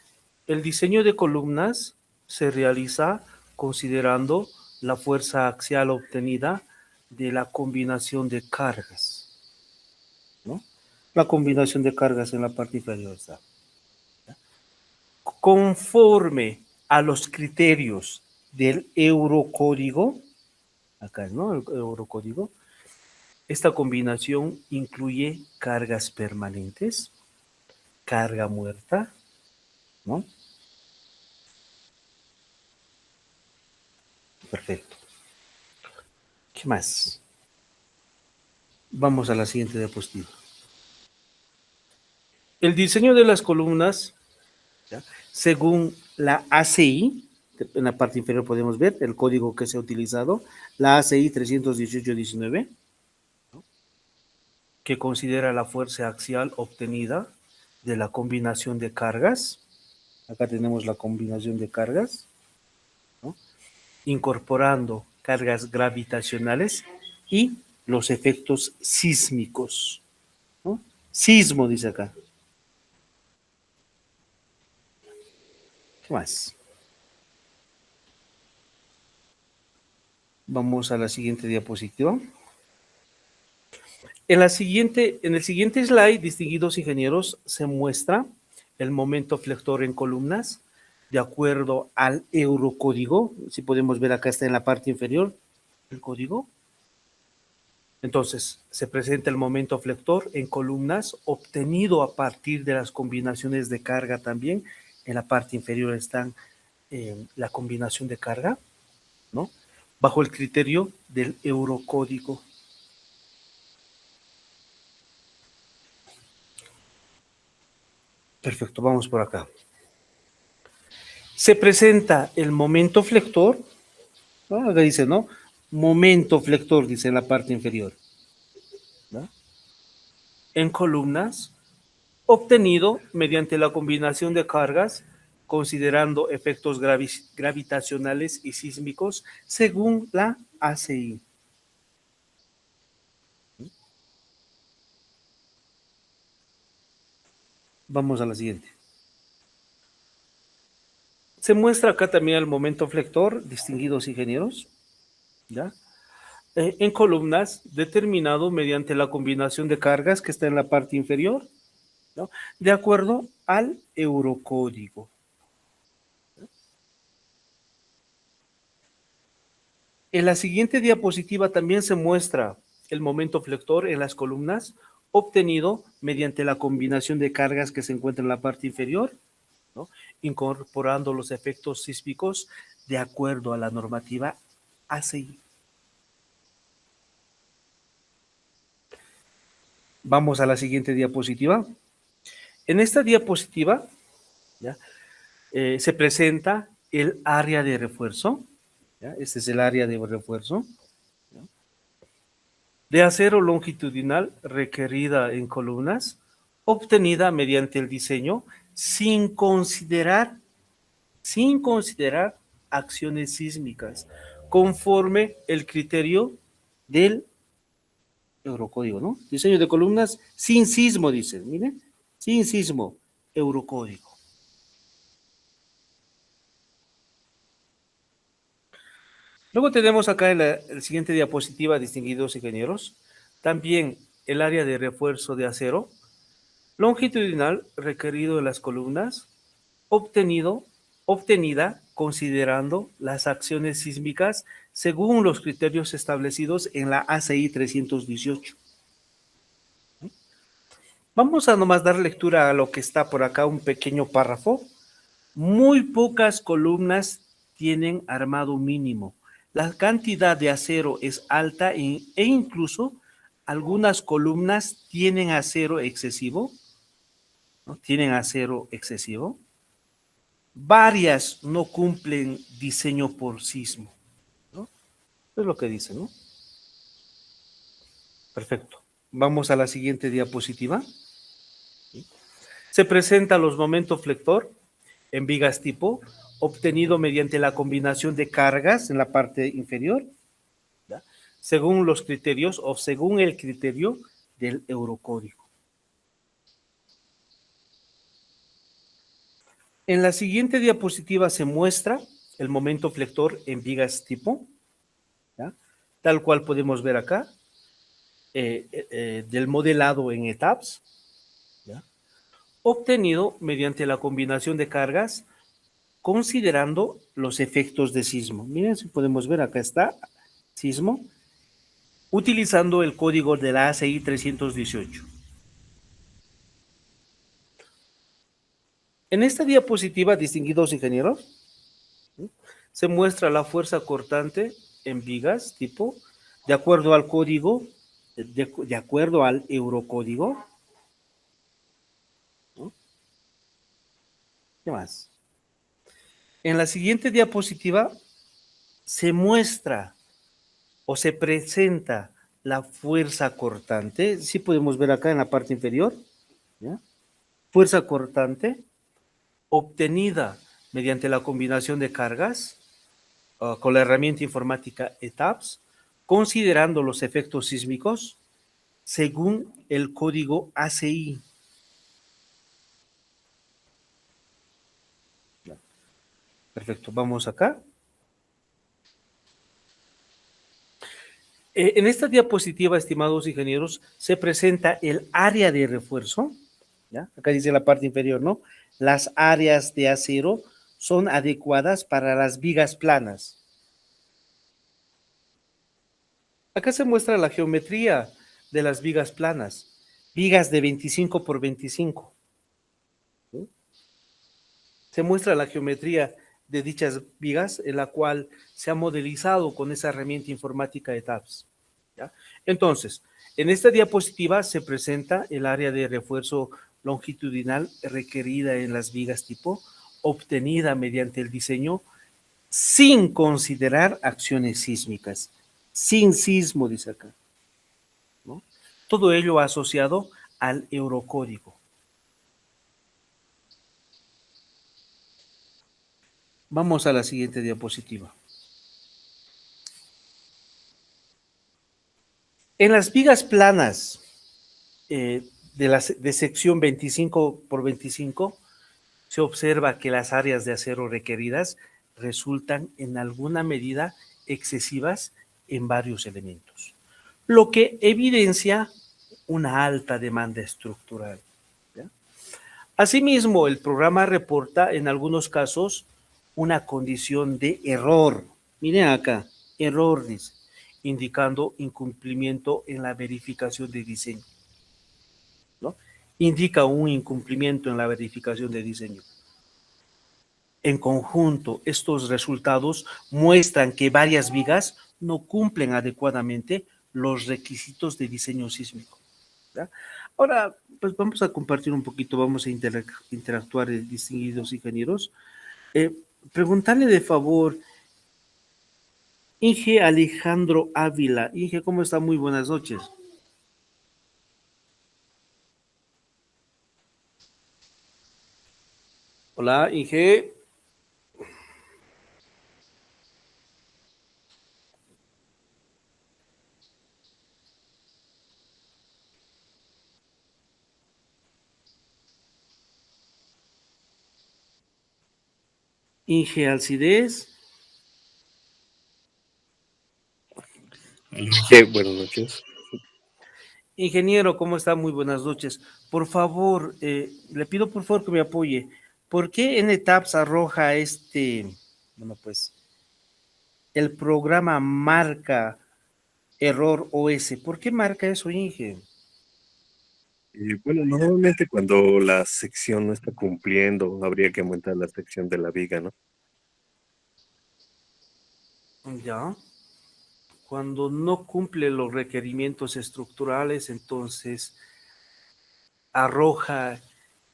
el diseño de columnas se realiza considerando la fuerza axial obtenida de la combinación de cargas, ¿no? La combinación de cargas en la parte inferior está. Conforme a los criterios del Eurocódigo, acá, ¿no? El Eurocódigo, esta combinación incluye cargas permanentes, carga muerta, ¿no? Perfecto. ¿Qué más? Vamos a la siguiente diapositiva. El diseño de las columnas, ¿ya? Según la ACI, en la parte inferior podemos ver el código que se ha utilizado, la ACI 318-19, ¿no? Que considera la fuerza axial obtenida de la combinación de cargas. Acá tenemos la combinación de cargas, ¿no? Incorporando cargas gravitacionales y los efectos sísmicos, ¿no? Sismo, dice acá. ¿Qué más? Vamos a la siguiente diapositiva. En el siguiente slide, distinguidos ingenieros, se muestra el momento flector en columnas de acuerdo al eurocódigo. Si podemos ver acá está en la parte inferior el código. Entonces, se presenta el momento flector en columnas obtenido a partir de las combinaciones de carga también. En la parte inferior están la combinación de carga, ¿no? Bajo el criterio del eurocódigo. Perfecto, vamos por acá. Se presenta el momento flector, ¿no? Acá dice, ¿no? Momento flector, dice en la parte inferior, ¿no? En columnas, obtenido mediante la combinación de cargas, considerando efectos gravitacionales y sísmicos según la ACI. Vamos a la siguiente. Se muestra acá también el momento flector, distinguidos ingenieros, ¿ya? En columnas, determinado mediante la combinación de cargas que está en la parte inferior, ¿no? De acuerdo al eurocódigo. En la siguiente diapositiva también se muestra el momento flector en las columnas obtenido mediante la combinación de cargas que se encuentra en la parte inferior, ¿no? Incorporando los efectos sísmicos de acuerdo a la normativa ACI. Vamos a la siguiente diapositiva. En esta diapositiva, ¿ya? Se presenta el área de refuerzo, ¿ya? Este es el área de refuerzo, ¿ya? De acero longitudinal requerida en columnas, obtenida mediante el diseño sin considerar acciones sísmicas, conforme el criterio del eurocódigo, ¿no? Diseño de columnas sin sismo, dice, miren, sin sismo, eurocódigo. Luego tenemos acá en la siguiente diapositiva, distinguidos ingenieros, también el área de refuerzo de acero longitudinal requerido en las columnas, obtenida considerando las acciones sísmicas según los criterios establecidos en la ACI 318. Vamos a nomás dar lectura a lo que está por acá, un pequeño párrafo. Muy pocas columnas tienen armado mínimo. La cantidad de acero es alta e incluso algunas columnas tienen acero excesivo, ¿no? Tienen acero excesivo. Varias no cumplen diseño por sismo, ¿no? Es lo que dice, ¿no? Perfecto. Vamos a la siguiente diapositiva. Se presenta los momentos flector en vigas tipo, obtenido mediante la combinación de cargas en la parte inferior, ¿ya? Según los criterios o según el criterio del eurocódigo. En la siguiente diapositiva se muestra el momento flector en vigas tipo, ¿ya? Tal cual podemos ver acá, del modelado en etapas, ¿ya? Obtenido mediante la combinación de cargas considerando los efectos de sismo. Miren, si podemos ver, acá está sismo, utilizando el código de la ACI 318. En esta diapositiva, distinguidos ingenieros, ¿sí?, se muestra la fuerza cortante en vigas tipo, de acuerdo al código, de acuerdo al eurocódigo, ¿no? ¿Qué más? En la siguiente diapositiva se muestra o se presenta la fuerza cortante. Sí podemos ver acá en la parte inferior, ¿ya? Fuerza cortante obtenida mediante la combinación de cargas con la herramienta informática ETAPS, considerando los efectos sísmicos según el código ACI. Perfecto, vamos acá. En esta diapositiva, estimados ingenieros, se presenta el área de refuerzo, ¿ya? Acá dice la parte inferior, ¿no? Las áreas de acero son adecuadas para las vigas planas. Acá se muestra la geometría de las vigas planas, vigas de 25 por 25. ¿Sí? Se muestra la geometría de dichas vigas, en la cual se ha modelizado con esa herramienta informática de TAPS. ¿Ya? Entonces, en esta diapositiva se presenta el área de refuerzo longitudinal requerida en las vigas tipo, obtenida mediante el diseño sin considerar acciones sísmicas. Sin sismo, dice acá, ¿no? Todo ello asociado al Eurocódigo. Vamos a la siguiente diapositiva. En las vigas planas de sección 25 por 25, se observa que las áreas de acero requeridas resultan en alguna medida excesivas en varios elementos, lo que evidencia una alta demanda estructural. ¿Ya? Asimismo, el programa reporta en algunos casos una condición de error. Miren acá, error dice, indicando incumplimiento en la verificación de diseño, ¿no? Indica un incumplimiento en la verificación de diseño. En conjunto, estos resultados muestran que varias vigas no cumplen adecuadamente los requisitos de diseño sísmico. ¿Ya? Ahora, pues vamos a compartir un poquito, vamos a interactuar, distinguidos ingenieros. Preguntarle de favor, Inge Alejandro Ávila. Inge, ¿cómo está? Muy buenas noches. Hola, Inge. Inge Alcides. Buenas noches. Ingeniero, ¿cómo está? Muy buenas noches. Por favor, le pido por favor que me apoye. ¿Por qué NTAPS arroja bueno, pues, el programa marca error OS? ¿Por qué marca eso, Inge? Bueno, normalmente cuando la sección no está cumpliendo, habría que aumentar la sección de la viga, ¿no? Ya. Cuando no cumple los requerimientos estructurales, entonces arroja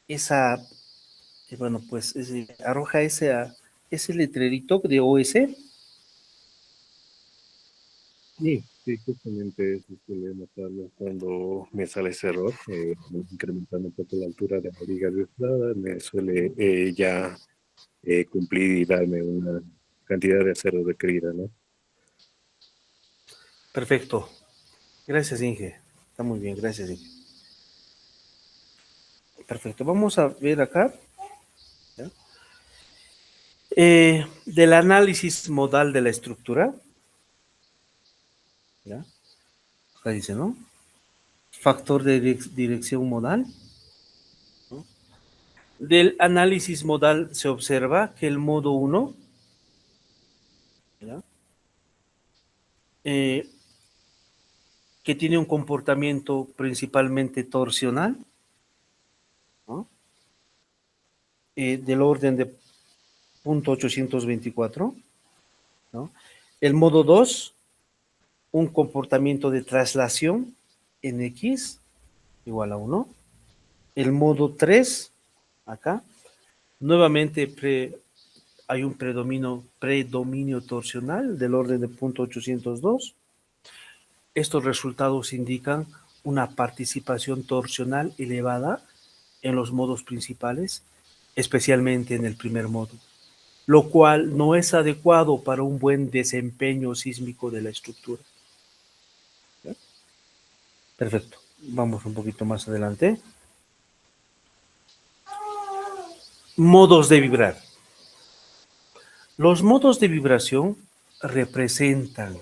esa, bueno, pues arroja ese letrerito de OS. Sí, justamente eso suele notarlo cuando me sale ese error, incrementando un poco la altura de la viga de entrada, me suele ya cumplir y darme una cantidad de acero requerida, ¿no? Perfecto. Gracias, Inge. Está muy bien, gracias, Inge. Perfecto. Vamos a ver acá. ¿Ya? Del análisis modal de la estructura. ¿Ya? Acá dice, ¿no? Factor de dirección modal. ¿No? Del análisis modal se observa que el modo 1, ¿ya? Que tiene un comportamiento principalmente torsional, ¿no? Del orden de 0.824, ¿no? El modo 2, un comportamiento de traslación en X igual a 1. El modo 3, acá, nuevamente hay un predominio torsional del orden de 0.802. Estos resultados indican una participación torsional elevada en los modos principales, especialmente en el primer modo, lo cual no es adecuado para un buen desempeño sísmico de la estructura. ¿Ya? Perfecto. Vamos un poquito más adelante. Modos de vibrar. Los modos de vibración representan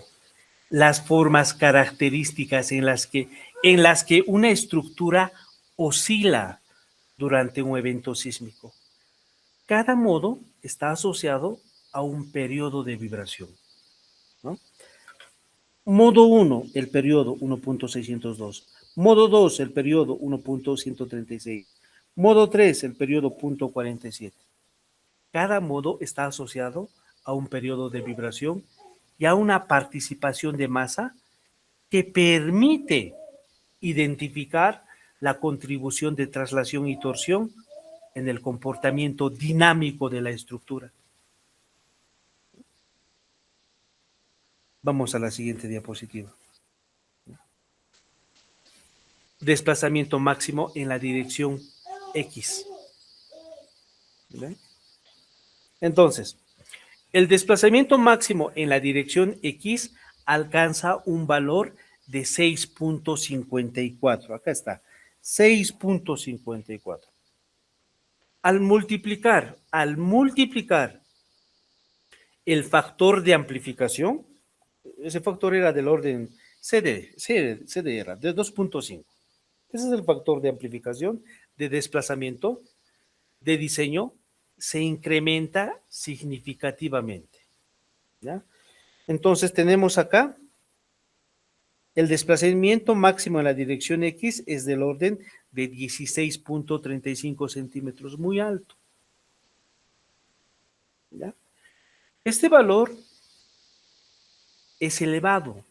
las formas características en las que una estructura oscila durante un evento sísmico. Cada modo está asociado a un periodo de vibración, ¿no? Modo 1, el periodo 1.602. Modo 2, el periodo 1.136. Modo 3, el periodo 0.47. Cada modo está asociado a un periodo de vibración y a una participación de masa que permite identificar la contribución de traslación y torsión en el comportamiento dinámico de la estructura. Vamos a la siguiente diapositiva. Desplazamiento máximo en la dirección X. ¿Ven? Entonces, el desplazamiento máximo en la dirección X alcanza un valor de 6.54. Acá está, 6.54. Al multiplicar el factor de amplificación, ese factor era del orden CD era de 2.5. Ese es el factor de amplificación, de desplazamiento, de diseño, se incrementa significativamente, ¿ya? Entonces tenemos acá el desplazamiento máximo en la dirección X es del orden de 16.35 centímetros, muy alto, ¿ya? Este valor es elevado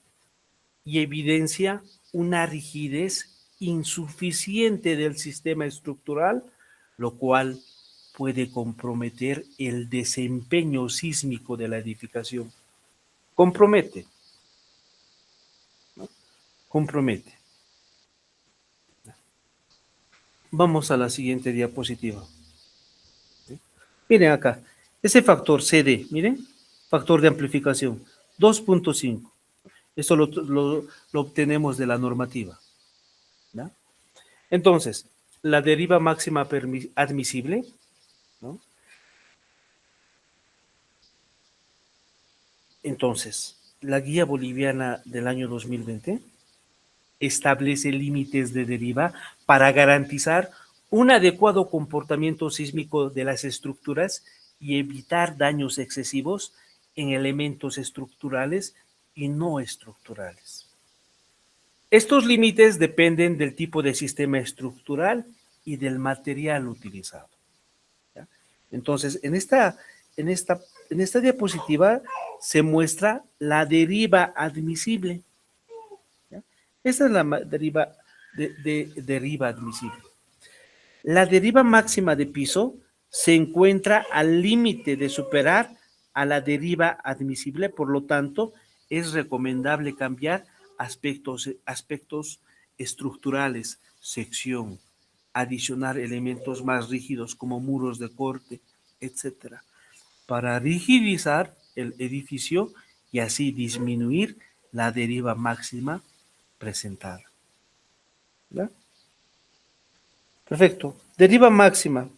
y evidencia una rigidez insuficiente del sistema estructural, lo cual puede comprometer el desempeño sísmico de la edificación. Compromete, ¿no? Compromete. Vamos a la siguiente diapositiva. ¿Sí? Miren acá, ese factor CD, miren, factor de amplificación, 2.5. Eso lo obtenemos de la normativa, ¿no? Entonces, la deriva máxima admisible, ¿no? Entonces, la guía boliviana del año 2020 establece límites de deriva para garantizar un adecuado comportamiento sísmico de las estructuras y evitar daños excesivos en elementos estructurales y no estructurales. Estos límites dependen del tipo de sistema estructural y del material utilizado, ¿ya? Entonces, en esta diapositiva se muestra la deriva admisible, ¿ya? Esta es la deriva deriva admisible. La deriva máxima de piso se encuentra al límite de superar a la deriva admisible, por lo tanto, es recomendable cambiar aspectos estructurales, sección, adicionar elementos más rígidos como muros de corte, etcétera, para rigidizar el edificio y así disminuir la deriva máxima presentada. ¿Verdad? Perfecto. Deriva máxima,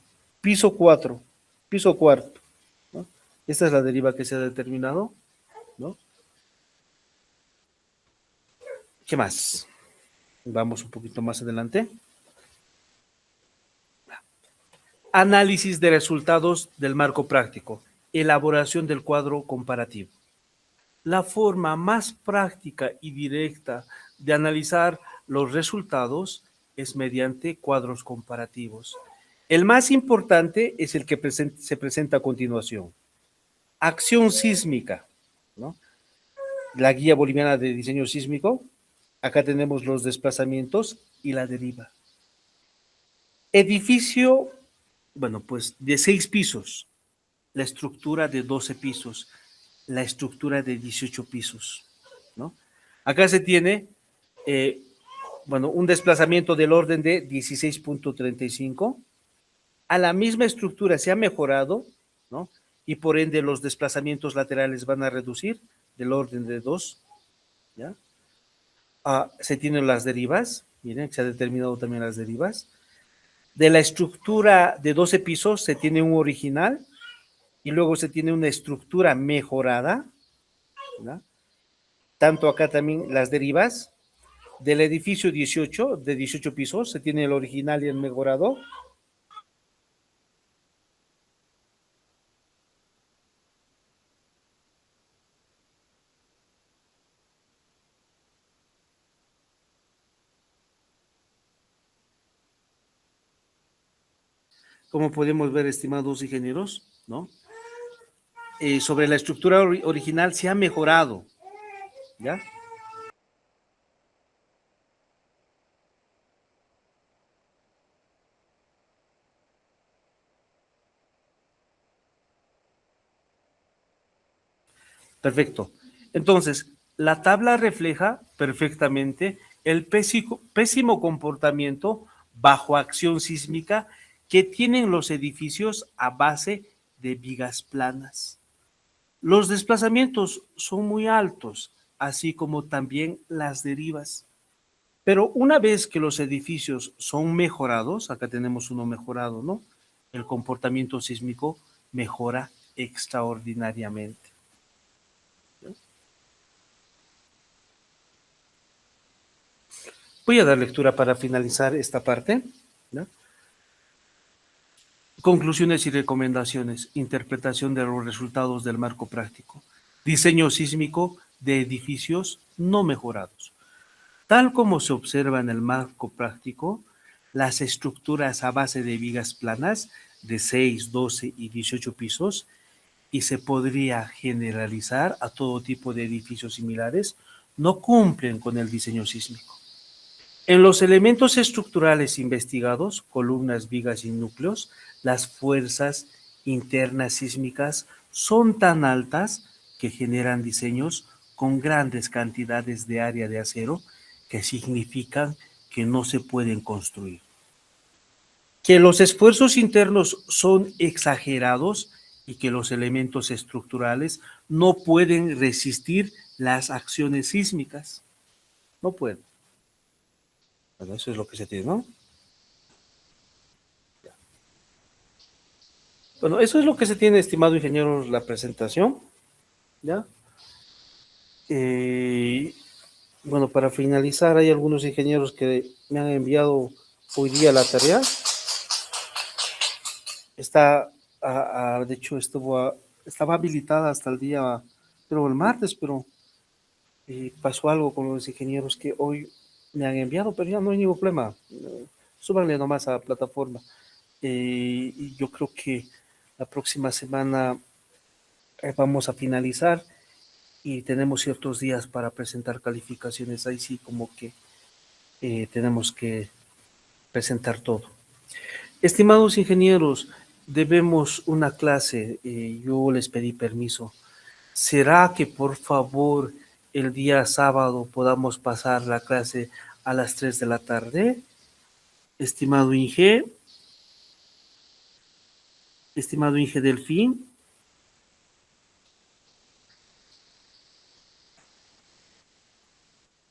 piso 4, piso cuarto, ¿no? Esta es la deriva que se ha determinado, ¿no? ¿Qué más? Vamos un poquito más adelante. Análisis de resultados del marco práctico. Elaboración del cuadro comparativo. La forma más práctica y directa de analizar los resultados es mediante cuadros comparativos. El más importante es el que se presenta a continuación. Acción sísmica, ¿no? La guía boliviana de diseño sísmico. Acá tenemos los desplazamientos y la deriva. Edificio, bueno, pues de 6 pisos. La estructura de 12 pisos. La estructura de 18 pisos, ¿no? Acá se tiene, bueno, un desplazamiento del orden de 16.35. A la misma estructura se ha mejorado, ¿no? Y por ende los desplazamientos laterales van a reducir del orden de 2, ¿ya? Se tienen las derivas, miren, se ha determinado también las derivas. De la estructura de 12 pisos se tiene un original y luego se tiene una estructura mejorada, ¿verdad? tanto acá también las derivas del edificio 18, de 18 pisos, se tiene el original y el mejorado. Como podemos ver, estimados ingenieros, ¿no? Sobre la estructura original se ha mejorado, ¿ya? Perfecto. Entonces, la tabla refleja perfectamente el pésimo comportamiento bajo acción sísmica que tienen los edificios a base de vigas planas. Los desplazamientos son muy altos, así como también las derivas. Pero una vez que los edificios son mejorados, acá tenemos uno mejorado, ¿no? El comportamiento sísmico mejora extraordinariamente. Voy a dar lectura para finalizar esta parte, ¿no? Conclusiones y recomendaciones. Interpretación de los resultados del marco práctico. Diseño sísmico de edificios no mejorados. Tal como se observa en el marco práctico, las estructuras a base de vigas planas de 6, 12 y 18 pisos, y se podría generalizar a todo tipo de edificios similares, no cumplen con el diseño sísmico. En los elementos estructurales investigados, columnas, vigas y núcleos, las fuerzas internas sísmicas son tan altas que generan diseños con grandes cantidades de área de acero que significan que no se pueden construir. Que los esfuerzos internos son exagerados y que los elementos estructurales no pueden resistir las acciones sísmicas. No pueden. Bueno, eso es lo que se tiene, ¿no? Bueno, eso es lo que se tiene, estimado ingeniero, la presentación, ¿ya? Bueno, para finalizar, hay algunos ingenieros que me han enviado hoy día la tarea. Está, de hecho, estaba habilitada hasta el día, pero el martes, pero pasó algo con los ingenieros que hoy me han enviado, pero ya no hay ningún problema. Súbanle nomás a la plataforma. Y yo creo que la próxima semana vamos a finalizar y tenemos ciertos días para presentar calificaciones. Ahí sí como que tenemos que presentar todo. Estimados ingenieros, debemos una clase. Yo les pedí permiso. ¿Será que por favor el día sábado podamos pasar la clase a las 3 de la tarde? Estimado Inge Delfín.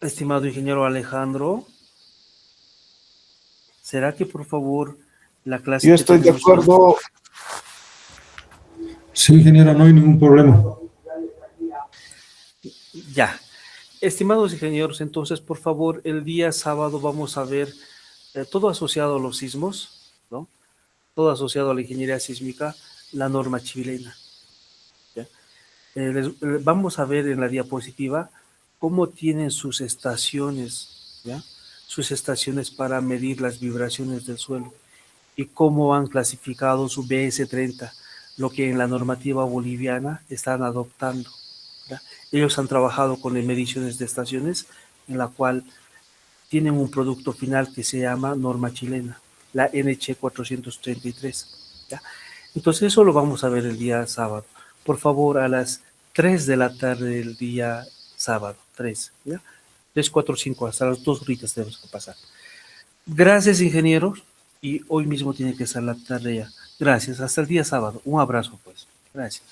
Estimado ingeniero Alejandro, ¿será que por favor la clase Yo que estoy de tenemos acuerdo. Sí, ingeniero, no hay ningún problema. Ya. Estimados ingenieros, entonces, por favor, el día sábado vamos a ver todo asociado a los sismos, ¿no? Todo asociado a la ingeniería sísmica, la norma chilena. ¿Ya? Vamos a ver en la diapositiva cómo tienen sus estaciones, ¿ya? Sus estaciones para medir las vibraciones del suelo y cómo han clasificado su BS30, lo que en la normativa boliviana están adoptando, ¿ya? Ellos han trabajado con mediciones de estaciones en la cual tienen un producto final que se llama norma chilena, la NC 433, ¿ya? Entonces eso lo vamos a ver el día sábado. Por favor, a las 3 de la tarde del día sábado, 3, ¿ya? 3, 4, 5, hasta las 2 horitas tenemos que pasar. Gracias, ingenieros, y hoy mismo tiene que ser la tarea. Gracias, hasta el día sábado. Un abrazo, pues. Gracias.